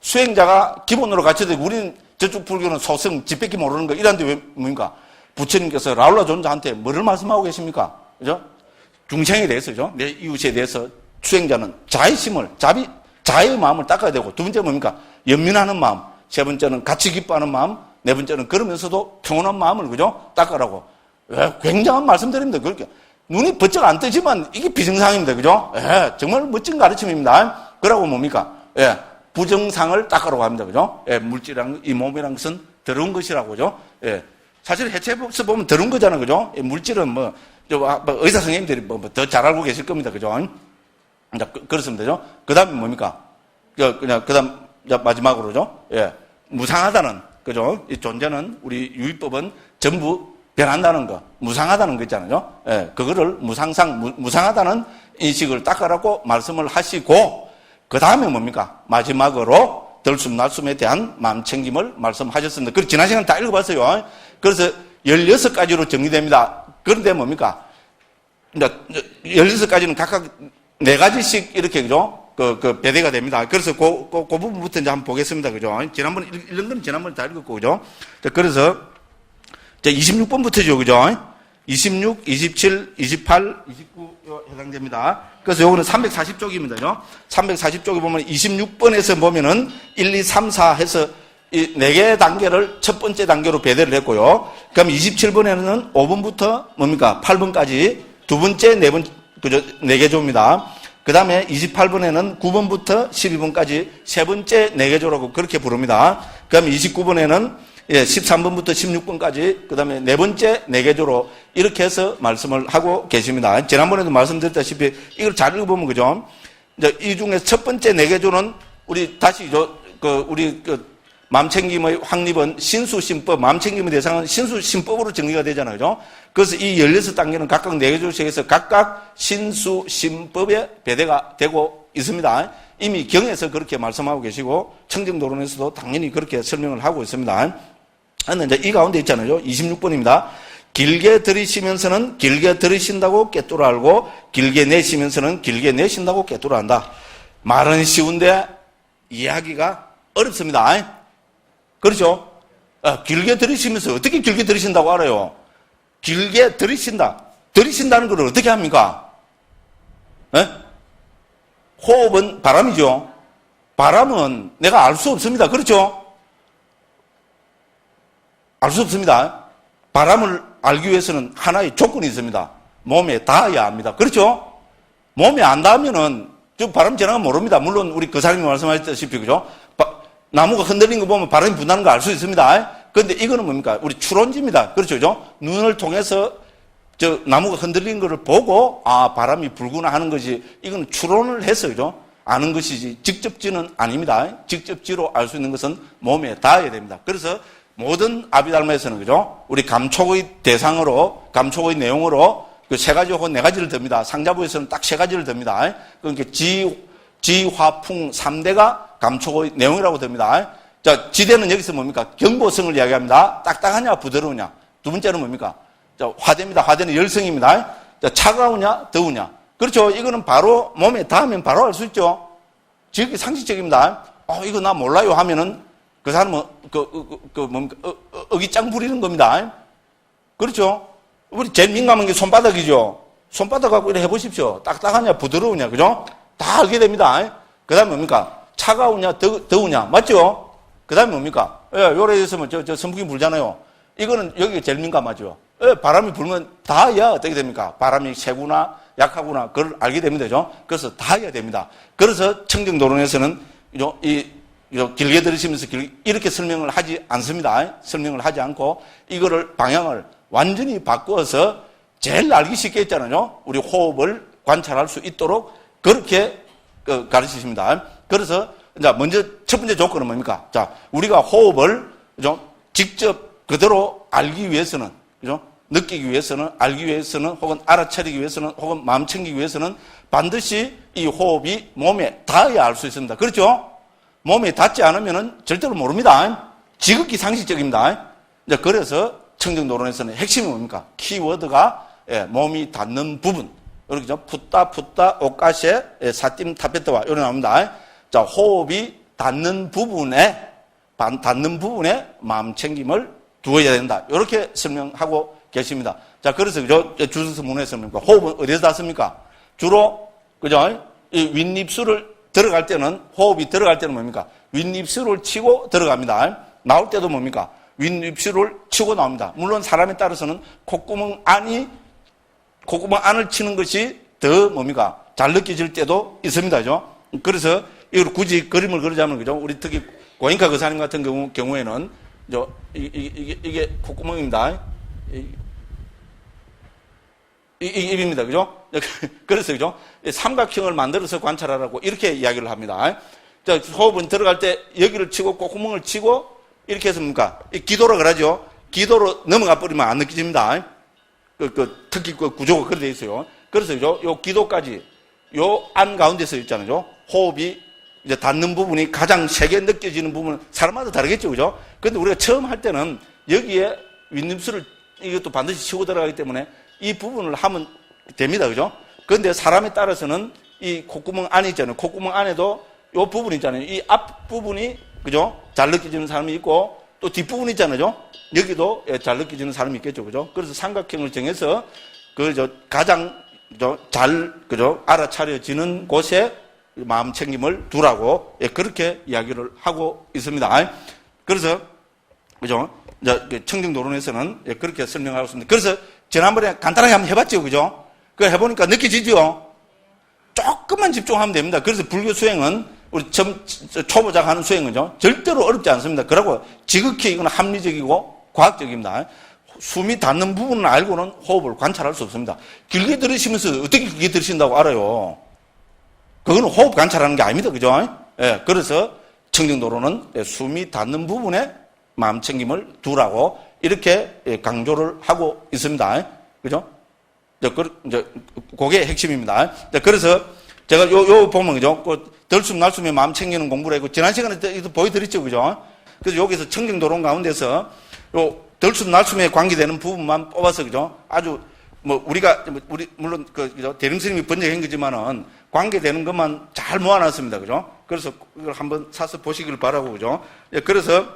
수행자가 기본으로 갖춰야 되고, 우리는 저쪽 불교는 소승, 집밖에 모르는 거, 이런데 왜, 뭡니까? 부처님께서 라울라 존자한테 뭐를 말씀하고 계십니까? 그죠? 중생에 대해서, 그죠? 내 이웃에 대해서 수행자는 자의심을, 자의 마음을 닦아야 되고, 두 번째 뭡니까? 연민하는 마음. 세 번째는 같이 기뻐하는 마음. 네 번째는 그러면서도 평온한 마음을, 그죠? 닦아라고. 굉장한 말씀드립니다. 그렇게. 눈이 번쩍 안 뜨지만 이게 비정상입니다. 그죠? 예, 정말 멋진 가르침입니다. 그러고 뭡니까? 예, 부정상을 닦으라고 합니다. 그죠? 예, 물질이랑, 이 몸이란 것은 더러운 것이라고, 그죠? 예. 사실 해체법서 보면 더러운 거잖아요. 그죠? 예, 물질은 의사 선생님들이 더 잘 알고 계실 겁니다. 그죠? 그렇습니다. 그죠? 그 다음에 뭡니까? 그 다음, 마지막으로죠? 예, 무상하다는, 그죠? 이 존재는, 우리 유의법은 전부 변한다는 거, 무상하다는 거 있잖아요. 예, 그거를 무상하다는 인식을 닦아라고 말씀을 하시고, 그 다음에 뭡니까? 마지막으로 덜숨, 날숨에 대한 마음 챙김을 말씀하셨습니다. 그리고 지난 시간 다 읽어봤어요. 그래서 16가지로 정리됩니다. 그런데 뭡니까? 16가지는 각각 4가지씩 이렇게, 그죠? 배대가 됩니다. 그래서 그 부분부터 이제 한번 보겠습니다. 그죠? 지난번에 읽은 건 지난번에 다 읽었고, 그죠? 그래서 26번부터죠. 그죠? 26, 27, 28, 29 해당됩니다. 그래서 요거는 340쪽입니다. 그죠? 340쪽에 보면 26번에서 보면은 1, 2, 3, 4 해서 이 4개 단계를 첫 번째 단계로 배대를 했고요. 그럼 27번에는 5번부터 뭡니까? 8번까지 두 번째, 네 번, 그죠? 4개조입니다. 그 다음에 28번에는 9번부터 12번까지 세 번째 4개조라고 그렇게 부릅니다. 그 다음에 29번에는 13번부터 16번까지, 그 다음에 네 번째 4개조로 이렇게 해서 말씀을 하고 계십니다. 지난번에도 말씀드렸다시피 이걸 잘 읽어보면, 그죠? 이제 이 중에 첫 번째 4개조는 우리 다시 우리 마음챙김의 확립은 신수신법, 마음챙김의 대상은 신수신법으로 정리가 되잖아요. 그죠? 그래서 이 16단계는 각각 4개조씩에서 각각 신수신법에 배대가 되고 있습니다. 이미 경에서 그렇게 말씀하고 계시고, 청정도론에서도 당연히 그렇게 설명을 하고 있습니다. 그런데 이제 이 가운데 있잖아요. 26번입니다. 길게 들이시면서는 길게 들이신다고 꿰뚫어 알고, 길게 내쉬면서는 길게 내쉰다고 꿰뚫어 안다. 말은 쉬운데 이해하기가 어렵습니다. 그렇죠? 길게 들이시면서 어떻게 길게 들이신다고 알아요? 길게 들이신다. 들이신다는 걸 어떻게 합니까? 에? 호흡은 바람이죠. 바람은 내가 알 수 없습니다. 그렇죠? 알 수 없습니다. 바람을 알기 위해서는 하나의 조건이 있습니다. 몸에 닿아야 합니다. 그렇죠? 몸에 안 닿으면은 저 바람 지나가면 모릅니다. 물론 우리 그 사람이 말씀하셨다시피, 그죠? 나무가 흔들리는 거 보면 바람이 분다는 거 알 수 있습니다. 그런데 이거는 뭡니까? 우리 추론지입니다. 그렇죠? 눈을 통해서 저 나무가 흔들리는 것을 보고 바람이 불구나 하는 것이, 이건 추론을 해서, 그죠? 아는 것이지 직접지는 아닙니다. 직접지로 알 수 있는 것은 몸에 닿아야 됩니다. 그래서 모든 아비달마에서는, 그죠? 우리 감촉의 대상으로, 감촉의 내용으로 그 3가지 혹은 4가지를 듭니다. 상자부에서는 딱 3가지를 듭니다. 그러니까 지화풍 3대가 감촉의 내용이라고 듭니다. 자, 지대는 여기서 뭡니까? 경보성을 이야기합니다. 딱딱하냐, 부드러우냐. 두 번째는 뭡니까? 자, 화대입니다. 화대는 열성입니다. 자, 차가우냐, 더우냐. 그렇죠. 이거는 바로 몸에 닿으면 바로 알 수 있죠. 지극히 상식적입니다. 이거 나 몰라요 하면은 그 사람은 뭡니까? 어기짱 부리는 겁니다. 그렇죠. 우리 제일 민감한 게 손바닥이죠. 손바닥 갖고 이렇게 해보십시오. 딱딱하냐, 부드러우냐. 그죠? 다 알게 됩니다. 그 다음에 뭡니까? 차가우냐, 더우냐. 맞죠? 그 다음에 뭡니까? 요래 있으면 저 선풍기 불잖아요. 이거는 여기가 제일 민감하죠. 바람이 불면 닿아야 어떻게 됩니까? 바람이 세구나, 약하구나. 그걸 알게 됩니다. 그죠? 그래서 닿아야 됩니다. 그래서 청정도론에서는 길게 들으시면서 이렇게 설명을 하지 않습니다. 설명을 하지 않고 이거를 방향을 완전히 바꾸어서 제일 알기 쉽게 했잖아요. 우리 호흡을 관찰할 수 있도록 그렇게 가르치십니다. 그래서 이제 먼저 첫 번째 조건은 뭡니까? 자, 우리가 호흡을 그죠? 직접 그대로 알기 위해서는, 그죠? 느끼기 위해서는, 알기 위해서는, 혹은 알아차리기 위해서는, 혹은 마음 챙기기 위해서는 반드시 이 호흡이 몸에 닿아야 알 수 있습니다. 그렇죠? 몸에 닿지 않으면은 절대로 모릅니다. 지극히 상식적입니다. 이제 그래서 청정도론에서는 핵심이 뭡니까? 키워드가 몸이 닿는 부분. 이렇게 풋다, 옷가시에 사팀 타페트와 이런 나옵니다. 자, 호흡이 닿는 부분에 마음 챙김을 두어야 된다. 이렇게 설명하고 계십니다. 자, 그래서 주소서 문에서 뭡니까? 호흡은 어디서 닿습니까? 주로, 그죠? 이 윗입술을 들어갈 때는, 호흡이 들어갈 때는 뭡니까? 윗입술을 치고 들어갑니다. 나올 때도 뭡니까? 윗입술을 치고 나옵니다. 물론 사람에 따라서는 콧구멍 안을 치는 것이 더 뭡니까? 잘 느껴질 때도 있습니다. 그죠? 그래서 이걸 굳이 그림을 그리자면, 그죠? 우리 특히 고인카 거사님 같은 경우에는, 이게 콧구멍입니다. 이게 입입니다. 그죠? 그래서, 그죠? 삼각형을 만들어서 관찰하라고 이렇게 이야기를 합니다. 자, 호흡은 들어갈 때 여기를 치고 콧구멍을 치고 이렇게 해서 뭡니까? 기도로 그러죠? 기도로 넘어가 버리면 안 느껴집니다. 특히 그 구조가 그렇게 되어 있어요. 그래서, 그죠? 요 기도까지, 요 안 가운데서 있잖아요. 호흡이 이제 닿는 부분이 가장 세게 느껴지는 부분은 사람마다 다르겠죠. 그죠? 근데 우리가 처음 할 때는 여기에 윗입술을 이것도 반드시 치고 들어가기 때문에 이 부분을 하면 됩니다. 그죠? 근데 사람에 따라서는 이 콧구멍 안이 있잖아요. 콧구멍 안에도 요 부분 있잖아요. 이 앞부분이, 그죠? 잘 느껴지는 사람이 있고 또 뒷부분 있잖아요. 여기도 잘 느껴지는 사람이 있겠죠. 그죠? 그래서 삼각형을 정해서 가장 잘, 그죠? 알아차려지는 곳에 마음 챙김을 두라고 그렇게 이야기를 하고 있습니다. 그래서, 그죠? 청정도론에서는 그렇게 설명하고 있습니다. 그래서 지난번에 간단하게 한번 해봤죠. 그죠? 그거 해보니까 느껴지죠? 조금만 집중하면 됩니다. 그래서 불교 수행은 우리 초보자가 하는 수행은요, 절대로 어렵지 않습니다. 그러고 지극히 이건 합리적이고 과학적입니다. 숨이 닿는 부분을 알고는 호흡을 관찰할 수 없습니다. 길게 들으시면서 어떻게 길게 들으신다고 알아요? 그거는 호흡 관찰하는 게 아닙니다. 그죠? 예, 그래서 청정도론은 숨이 닿는 부분에 마음 챙김을 두라고 이렇게 강조를 하고 있습니다. 그죠? 그게 핵심입니다. 그래서 제가 요 보면, 그죠? 덜숨 날숨에 마음 챙기는 공부를 했고, 지난 시간에 보여드렸죠. 그죠? 그래서 여기서 청정도론 가운데서 요 덜숨 날숨에 관계되는 부분만 뽑아서, 그죠? 아주, 물론, 그죠? 대림스님이 번역한 거지만은 관계되는 것만 잘 모아놨습니다. 그죠? 그래서 이걸 한번 사서 보시길 바라고, 그죠? 그래서,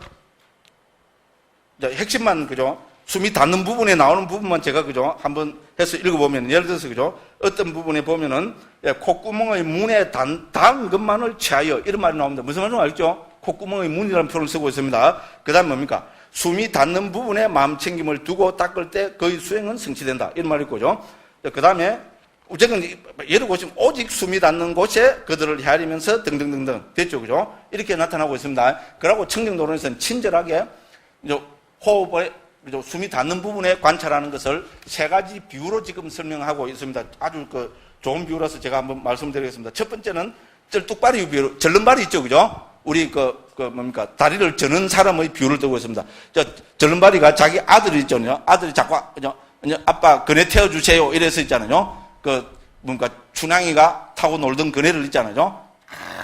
핵심만, 그죠? 숨이 닿는 부분에 나오는 부분만 제가, 그죠? 한번 해서 읽어보면, 예를 들어서, 그죠? 어떤 부분에 보면은, 콧구멍의 문에 닿은 것만을 취하여, 이런 말이 나옵니다. 무슨 말인지 알죠? 콧구멍의 문이라는 표현을 쓰고 있습니다. 그 다음 뭡니까? 숨이 닿는 부분에 마음 챙김을 두고 닦을 때 거의 수행은 성취된다. 이런 말이 있고죠. 그 다음에, 어쨌든, 예를 보시면, 오직 숨이 닿는 곳에 그들을 헤아리면서 등등등등. 됐죠? 그죠? 이렇게 나타나고 있습니다. 그러고 청정도론에서는 친절하게, 호흡을, 숨이 닿는 부분에 관찰하는 것을 세 가지 비유로 지금 설명하고 있습니다. 아주 좋은 비유라서 제가 한번 말씀드리겠습니다. 첫 번째는 쩔뚝바리 비유, 절름발이 있죠. 그죠? 우리 다리를 저는 사람의 비유를 들고 있습니다. 절름발이가 자기 아들이 있잖아요. 아들이 자꾸, 그죠? 아빠, 그네 태워주세요. 이래서 있잖아요. 춘향이가 타고 놀던 그네를 있잖아요.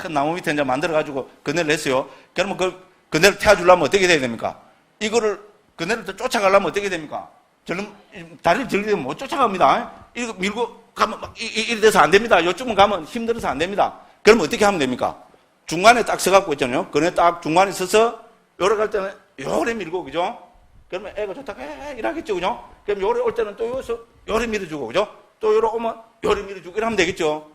큰 나무 밑에 이제 만들어가지고 그네를 했어요. 그러면 그네를 태워주려면 어떻게 돼야 됩니까? 그네를 또 쫓아가려면 어떻게 됩니까? 다리를 절게 되면 못 쫓아갑니다. 이거 밀고 가면 이래 돼서 안 됩니다. 요쪽은 가면 힘들어서 안 됩니다. 그러면 어떻게 하면 됩니까? 중간에 딱 서갖고 있잖아요. 그네 딱 중간에 서서 요래 갈 때는 요래 밀고, 그죠? 그러면 애가 좋다고 이러겠죠, 그죠? 그럼 요래 올 때는 또 여기서 요래 밀어주고, 그죠? 또 요래 오면 요래 밀어주고 이러면 되겠죠?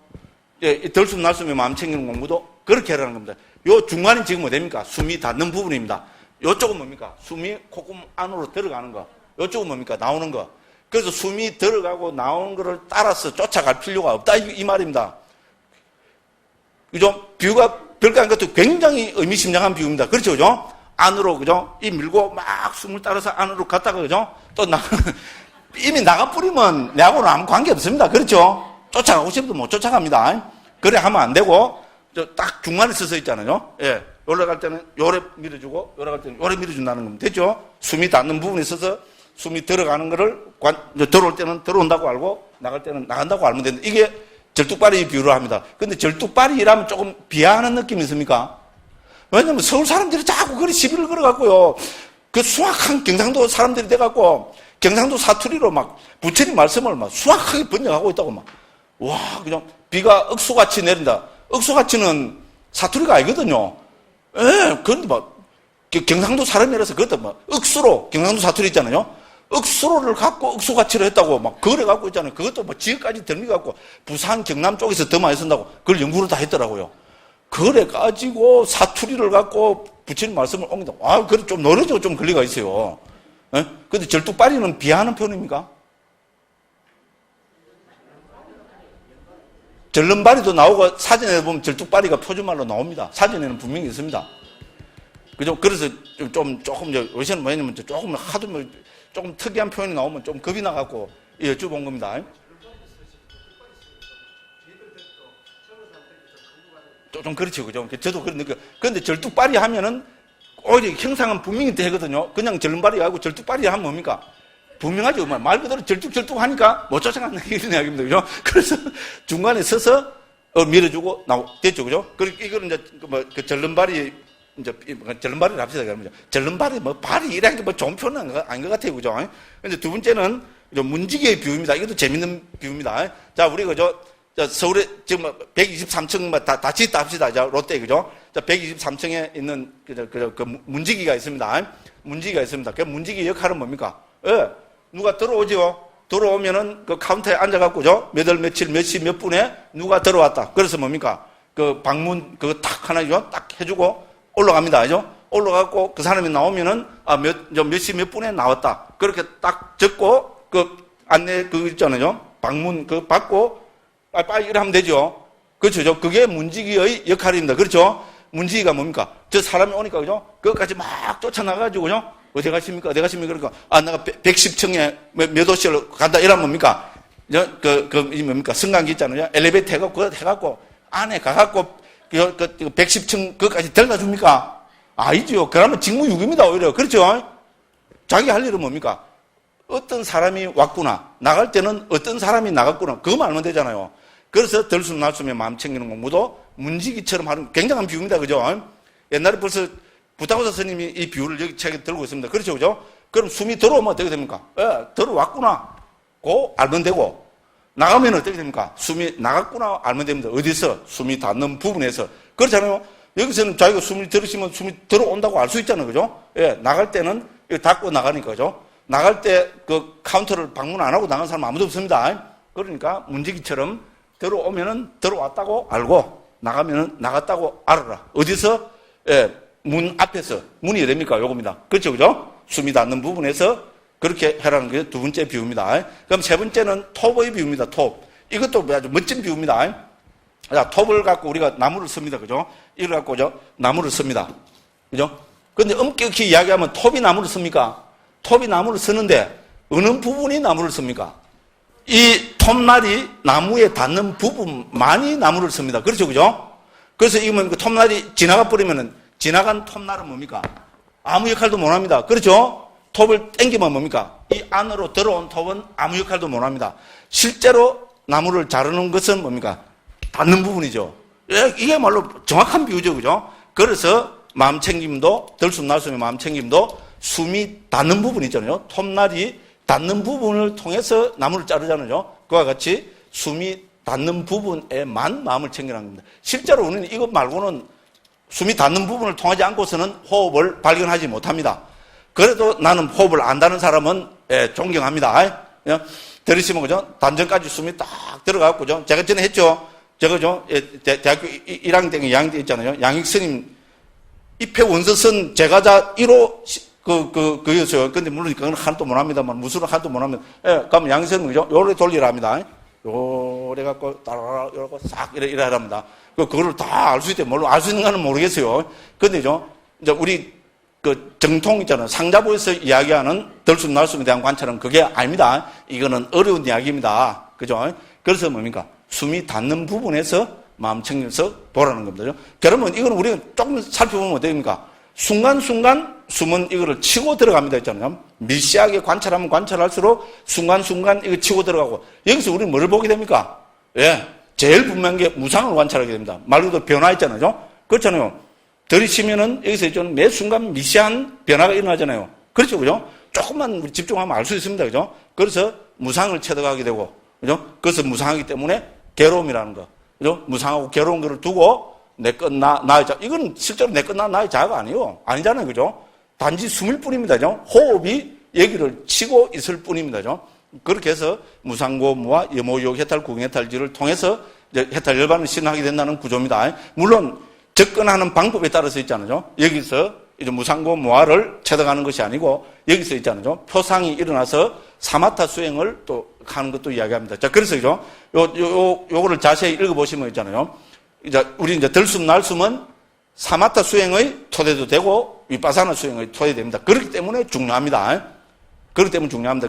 덜숨 날숨에 마음 챙기는 공부도 그렇게 하라는 겁니다. 요 중간이 지금 뭐 됩니까? 숨이 닿는 부분입니다. 요쪽은 뭡니까? 숨이 콧구멍 안으로 들어가는 거. 요쪽은 뭡니까? 나오는 거. 그래서 숨이 들어가고 나오는 거를 따라서 쫓아갈 필요가 없다. 이 말입니다. 그죠? 비유가 별거 아닌 것도 굉장히 의미심장한 비유입니다. 그렇죠? 그죠? 안으로, 그죠? 이 밀고 막 숨을 따라서 안으로 갔다가, 그죠? 또 이미 나가버리면 내하고는 아무 관계 없습니다. 그렇죠? 쫓아가고 싶어도 못 쫓아갑니다. 그래 하면 안 되고, 딱 중간에 서서 있잖아요. 예. 올라갈 때는 요래 밀어주고, 올라갈 때는 요래 밀어준다는 겁니다. 됐죠? 숨이 닿는 부분에 있어서 숨이 들어가는 거를, 들어올 때는 들어온다고 알고, 나갈 때는 나간다고 알면 되는데, 이게 절뚝발이 비유를 합니다. 근데 절뚝발이라면 조금 비하하는 느낌이 있습니까? 왜냐면 서울 사람들이 자꾸 그리 시비를 걸어갖고요. 그 수확한 경상도 사람들이 돼갖고 경상도 사투리로 막 부처님 말씀을 막 수확하게 번역하고 있다고 막. 와, 그냥 비가 억수같이 내린다. 억수같이는 사투리가 아니거든요. 예, 그런데 막 경상도 사람이라서 그것도 막 억수로 경상도 사투리 있잖아요. 억수로를 갖고 억수같이를 했다고 막 그래 갖고 있잖아요. 그것도 뭐 지역까지 들미갖고 부산 경남 쪽에서 더 많이 쓴다고 그걸 연구를 다 했더라고요. 그래 가지고 사투리를 갖고 부처님 말씀을 옮긴다. 아, 그래 좀 노려져 좀 권리가 있어요. 예? 근데 절뚝발이는 비하하는 표현입니까? 절름발이도 나오고 사진에 보면 절뚝발이가 표준말로 나옵니다. 사진에는 분명히 있습니다. 그죠? 그래서 조금 요새는 뭐냐면 조금 하도 뭐 조금 특이한 표현이 나오면 좀 겁이 나갖고 여쭤본 겁니다. 좀 그렇죠, 그죠? 저도 그런 느낌. 그런데 절뚝발이 하면은 오히려 형상은 분명히 되거든요. 그냥 절름발이 하고 절뚝발이 하면 뭡니까? 분명하죠. 말 그대로 절뚝절뚝 하니까 못 쫓아간다는 이런 이야기입니다. 그죠? 그래서 중간에 서서 밀어주고 됐죠. 그죠? 그리고 이거는 이제 그 절름발이 이제 절름발이를 합시다. 그러면 절름발이 뭐 발이 이런 게 뭐 좋은 표현은 아닌 것 같아요. 그죠? 근데 두 번째는 문지기의 비유입니다. 이것도 재밌는 비유입니다. 자, 우리 그죠? 자, 서울에 지금 123층 다 짓다 합시다. 자, 롯데 그죠? 자, 123층에 있는 그 문지기가 있습니다. 문지기가 있습니다. 그 문지기 역할은 뭡니까? 예. 누가 들어오죠? 들어오면은 그 카운터에 앉아갖고죠. 몇 월 며칠 몇 시 몇 분에 누가 들어왔다. 그래서 뭡니까? 그 방문 그거 딱 하나죠. 딱 해주고 올라갑니다. 그죠? 올라가고 그 사람이 나오면은 몇 시 몇 분에 나왔다. 그렇게 딱 적고 그 안내 그 있잖아요. 방문 그 받고 빨리 이러면 되죠. 그렇죠. 그게 문지기의 역할입니다. 그렇죠? 문지기가 뭡니까? 저 사람이 오니까 그죠? 그것까지 막 쫓아나가지고 그죠? 어디 가십니까? 어디 가십니까? 그러니까 내가 110층에 몇 호실로 간다. 이러면 뭡니까? 뭡니까? 승강기 있잖아요. 엘리베이터 해갖고 안에 가갖고 110층 그것까지 데려다 줍니까? 아니죠. 그러면 직무유기입니다. 오히려. 그렇죠? 자기 할 일은 뭡니까? 어떤 사람이 왔구나. 나갈 때는 어떤 사람이 나갔구나. 그거만 알면 되잖아요. 그래서 들숨 날숨에 마음 챙기는 공부도 문지기처럼 하는 굉장한 비유입니다. 그죠? 옛날에 벌써 부타고사 스님이 이 비유를 여기 책에 들고 있습니다. 그렇죠? 그죠? 그럼 숨이 들어오면 어떻게 됩니까? 예, 들어왔구나. 고 알면 되고, 나가면 어떻게 됩니까? 숨이 나갔구나 알면 됩니다. 어디서? 숨이 닿는 부분에서. 그렇잖아요? 여기서는 자기가 숨이 들으시면 숨이 들어온다고 알 수 있잖아요. 그죠? 예, 나갈 때는 닫고 나가니까. 그죠? 나갈 때 그 카운터를 방문 안 하고 나간 사람 아무도 없습니다. 그러니까 문지기처럼 들어오면은 들어왔다고 알고, 나가면은 나갔다고 알아라. 어디서? 예, 문 앞에서. 문이 어딥니까? 요겁니다. 그렇죠? 그죠? 숨이 닿는 부분에서 그렇게 해라는 게 두 번째 비유입니다. 그럼 세 번째는 톱의 비유입니다. 톱. 이것도 아주 멋진 비유입니다. 자, 톱을 갖고 우리가 나무를 씁니다. 그죠? 이걸 갖고 나무를 씁니다. 그죠? 근데 엄격히 이야기하면 톱이 나무를 씁니까? 톱이 나무를 쓰는데 어느 부분이 나무를 씁니까? 이 톱날이 나무에 닿는 부분만이 나무를 씁니다. 그렇죠? 그죠? 그래서 이거는 그 톱날이 지나가 버리면은 지나간 톱날은 뭡니까? 아무 역할도 못 합니다. 그렇죠? 톱을 당기면 뭡니까? 이 안으로 들어온 톱은 아무 역할도 못 합니다. 실제로 나무를 자르는 것은 뭡니까? 닿는 부분이죠. 이게 말로 정확한 비유죠. 그죠? 그래서 마음 챙김도, 들숨 날숨의 마음 챙김도 숨이 닿는 부분 있잖아요. 톱날이 닿는 부분을 통해서 나무를 자르잖아요. 그와 같이 숨이 닿는 부분에만 마음을 챙기라는 겁니다. 실제로 우리는 이것 말고는 숨이 닿는 부분을 통하지 않고서는 호흡을 발견하지 못합니다. 그래도 나는 호흡을 안다는 사람은 존경합니다. 들으시면 그죠? 단전까지 숨이 딱 들어가고 그죠? 제가 전에 했죠. 제가 대학교 1학년 때 2학년 때 있잖아요. 양익 스님 입회 원서선 제가자 1호 그였어요. 근데 물론 그건 하나도 못 합니다만 무술은 하나도 못 합니다. 그럼 양익 스님 그죠? 요래 돌리라 합니다. 요래 갖고 따라라 이러고 싹 이래 합니다. 그거를 다 알 수 있대. 물론 알 수 있는 거는 모르겠어요. 근데죠, 이제 우리 그 정통 있잖아요. 상자부에서 이야기하는 들숨 날숨에 대한 관찰은 그게 아닙니다. 이거는 어려운 이야기입니다. 그죠? 그래서 뭡니까? 숨이 닿는 부분에서 마음 챙겨서 보라는 겁니다. 그러면 이거는 우리가 조금 살펴보면 어떻습니까? 순간순간 숨은 이거를 치고 들어갑니다. 있잖아요. 미시하게 관찰하면 관찰할수록 순간순간 이거 치고 들어가고, 여기서 우리는 뭘 보게 됩니까? 예. 제일 분명한 게 무상을 관찰하게 됩니다. 말 그대로 변화 있잖아요. 그렇잖아요. 들이치면은 여기서 좀 매 순간 미세한 변화가 일어나잖아요. 그렇죠, 그죠? 조금만 우리 집중하면 알 수 있습니다, 그죠? 그래서 무상을 체득하게 되고, 그죠? 그래서 무상하기 때문에 괴로움이라는 거, 그죠? 무상하고 괴로운 거를 두고 내 것 나의 자, 이건 실제로 내 것 나의 자가 아니잖아요, 그죠? 단지 숨일 뿐입니다, 그죠? 호흡이 여기를 치고 있을 뿐입니다, 그죠? 그렇게 해서 무상고무와 여모욕 해탈 구경해탈지를 통해서 해탈 열반을 실현하게 된다는 구조입니다. 물론 접근하는 방법에 따라서 있잖아요. 여기서 이제 무상고무화를 체득하는 것이 아니고 여기서 있잖아요. 표상이 일어나서 사마타 수행을 또 하는 것도 이야기합니다. 자, 그래서 요거를 자세히 읽어보시면 있잖아요. 우리 이제 들숨 날숨은 사마타 수행의 토대도 되고 위파사나 수행의 토대됩니다. 그렇기 때문에 중요합니다.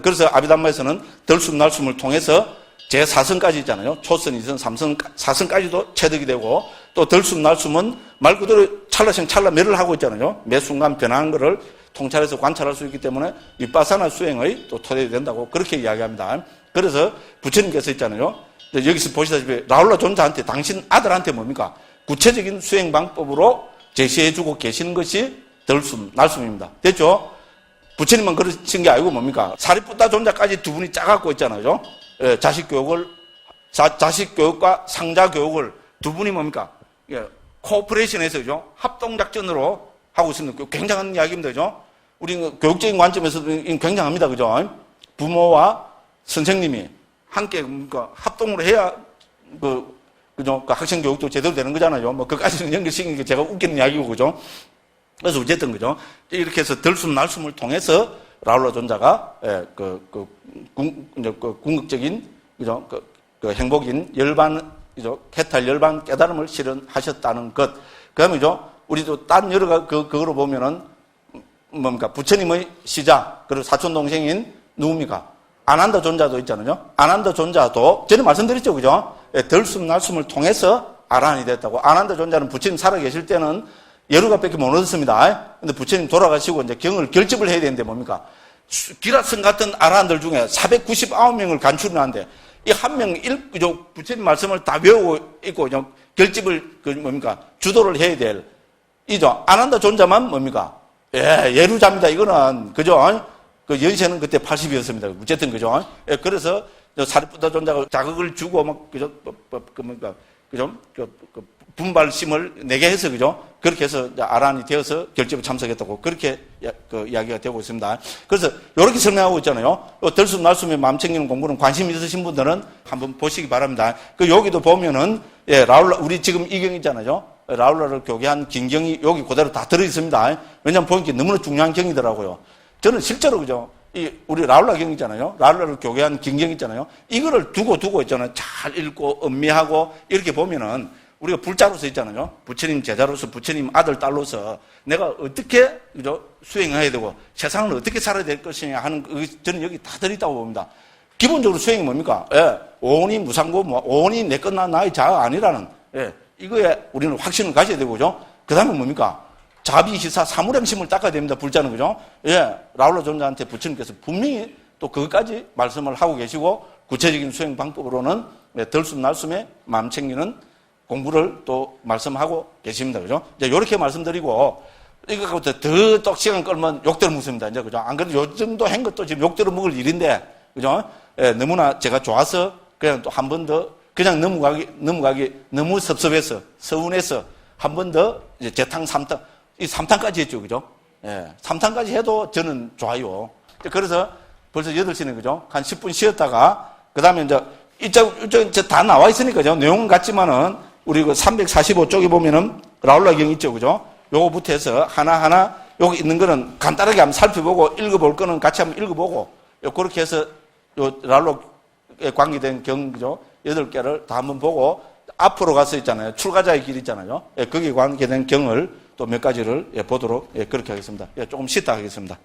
그래서 아비담마에서는 들숨 날숨을 통해서 제4선까지 있잖아요. 초선, 2선, 3선, 4선까지도 체득이 되고 또 들숨 날숨은 말 그대로 찰나생 찰나매를 하고 있잖아요. 매 순간 변하는 것을 통찰해서 관찰할 수 있기 때문에 위파사나 수행의 또 토대가 된다고 그렇게 이야기합니다. 그래서 부처님께서 있잖아요. 여기서 보시다시피 라울라 존자한테 당신 아들한테 뭡니까? 구체적인 수행 방법으로 제시해주고 계시는 것이 들숨, 날숨입니다. 됐죠? 부처님은 그러신 게 아니고 뭡니까? 사리푸타 존자까지 두 분이 짜갖고 있잖아요. 예, 자식 교육과 상자 교육을 두 분이 뭡니까? 예, 코오퍼레이션에서, 그죠? 합동작전으로 하고 있습니다. 굉장한 이야기입니다, 그죠? 우리 교육적인 관점에서도 굉장합니다, 그죠? 부모와 선생님이 함께, 그러니까 합동으로 해야, 그죠? 학생 교육도 제대로 되는 거잖아요. 뭐, 그까지는 연결시키는 게 제가 웃기는 이야기고, 그죠? 그래서 어쨌든, 그죠? 이렇게 해서 들숨, 날숨을 통해서 라울라 존자가, 궁극적인, 그죠? 행복인 열반, 그죠? 해탈 열반 깨달음을 실현하셨다는 것. 그 다음에, 그죠? 우리도 딴 여러, 그거로 보면은, 뭡니까? 부처님의 시작, 그리고 사촌 동생인 누굽니까? 아난다 존자도 있잖아요. 아난다 존자도, 전에 말씀드렸죠, 그죠? 들숨, 날숨을 통해서 아란이 됐다고. 아난다 존자는 부처님 살아계실 때는 예루가밖에 못 얻었습니다. 근데 부처님 돌아가시고 이제 경을 결집을 해야 되는데 뭡니까? 기라성 같은 아라한들 중에 499명을 간출하는데 이 한 명 부처님 말씀을 다 외우고 있고 결집을 주도를 해야 될 이죠. 아난다 존자만 뭡니까? 예루자입니다. 이거는 그죠? 그 연세는 그때 80이었습니다. 어쨌든 그죠? 그래서 사리푸타 존자가 자극을 주고 막 그죠? 그죠? 분발심을 내게 해서 그죠? 그렇게 해서 아란이 되어서 결집에 참석했다고 그렇게 이야기가 되고 있습니다. 그래서 이렇게 설명하고 있잖아요. 들숨 날숨에 마음 챙기는 공부는 관심 있으신 분들은 한번 보시기 바랍니다. 여기도 보면은 라울라 우리 지금 이 경 있잖아요. 라울라를 교계한 긴경이 여기 그대로 다 들어 있습니다. 왜냐하면 보니까 너무나 중요한 경이더라고요. 저는 실제로 그죠? 우리 라울라 경 있잖아요. 라울라를 교계한 긴경 있잖아요. 이거를 두고 있잖아요. 잘 읽고 음미하고 이렇게 보면은 우리가 불자로서 있잖아요. 부처님 제자로서 부처님 아들, 딸로서 내가 어떻게 그죠? 수행해야 되고 세상을 어떻게 살아야 될 것이냐 하는 저는 여기 다 들어있다고 봅니다. 기본적으로 수행이 뭡니까? 오온이 무상고, 오온이 내 것 나의 자가 아니라는 이거에 우리는 확신을 가져야 되고 그죠? 그 다음에 뭡니까? 자비시사 사무량심을 닦아야 됩니다. 불자는 그죠? 라울라 존자한테 부처님께서 분명히 또 그것까지 말씀을 하고 계시고 구체적인 수행 방법으로는 들숨 날숨에 마음 챙기는 공부를 또 말씀하고 계십니다. 그죠? 이제 요렇게 말씀드리고, 이거 갖고 더 시간 끌면 욕대로 묻습니다. 이제, 그죠? 안 그래도 요 정도 한 것도 지금 욕대로 먹을 일인데, 그죠? 너무나 제가 좋아서 그냥 또 한 번 더, 그냥 넘어가기 너무 섭섭해서, 서운해서 한 번 더 이제 재탕 3탄, 이 3탄까지 했죠. 그죠? 3탄까지 해도 저는 좋아요. 그래서 벌써 8시네. 그죠? 한 10분 쉬었다가, 그 다음에 이제 다 나와 있으니까요. 내용은 같지만은, 우리 345쪽에 보면은 라울라경 있죠. 그죠? 요거부터 해서 하나하나 여기 있는 거는 간단하게 한번 살펴보고 읽어볼 거는 같이 한번 읽어보고 그렇게 해서 요 라울라에 관계된 경, 그죠? 8개를 다 한번 보고 앞으로 가서 있잖아요. 출가자의 길 있잖아요. 거기에 관계된 경을 또 몇 가지를 보도록 그렇게 하겠습니다. 조금 쉬다 하겠습니다.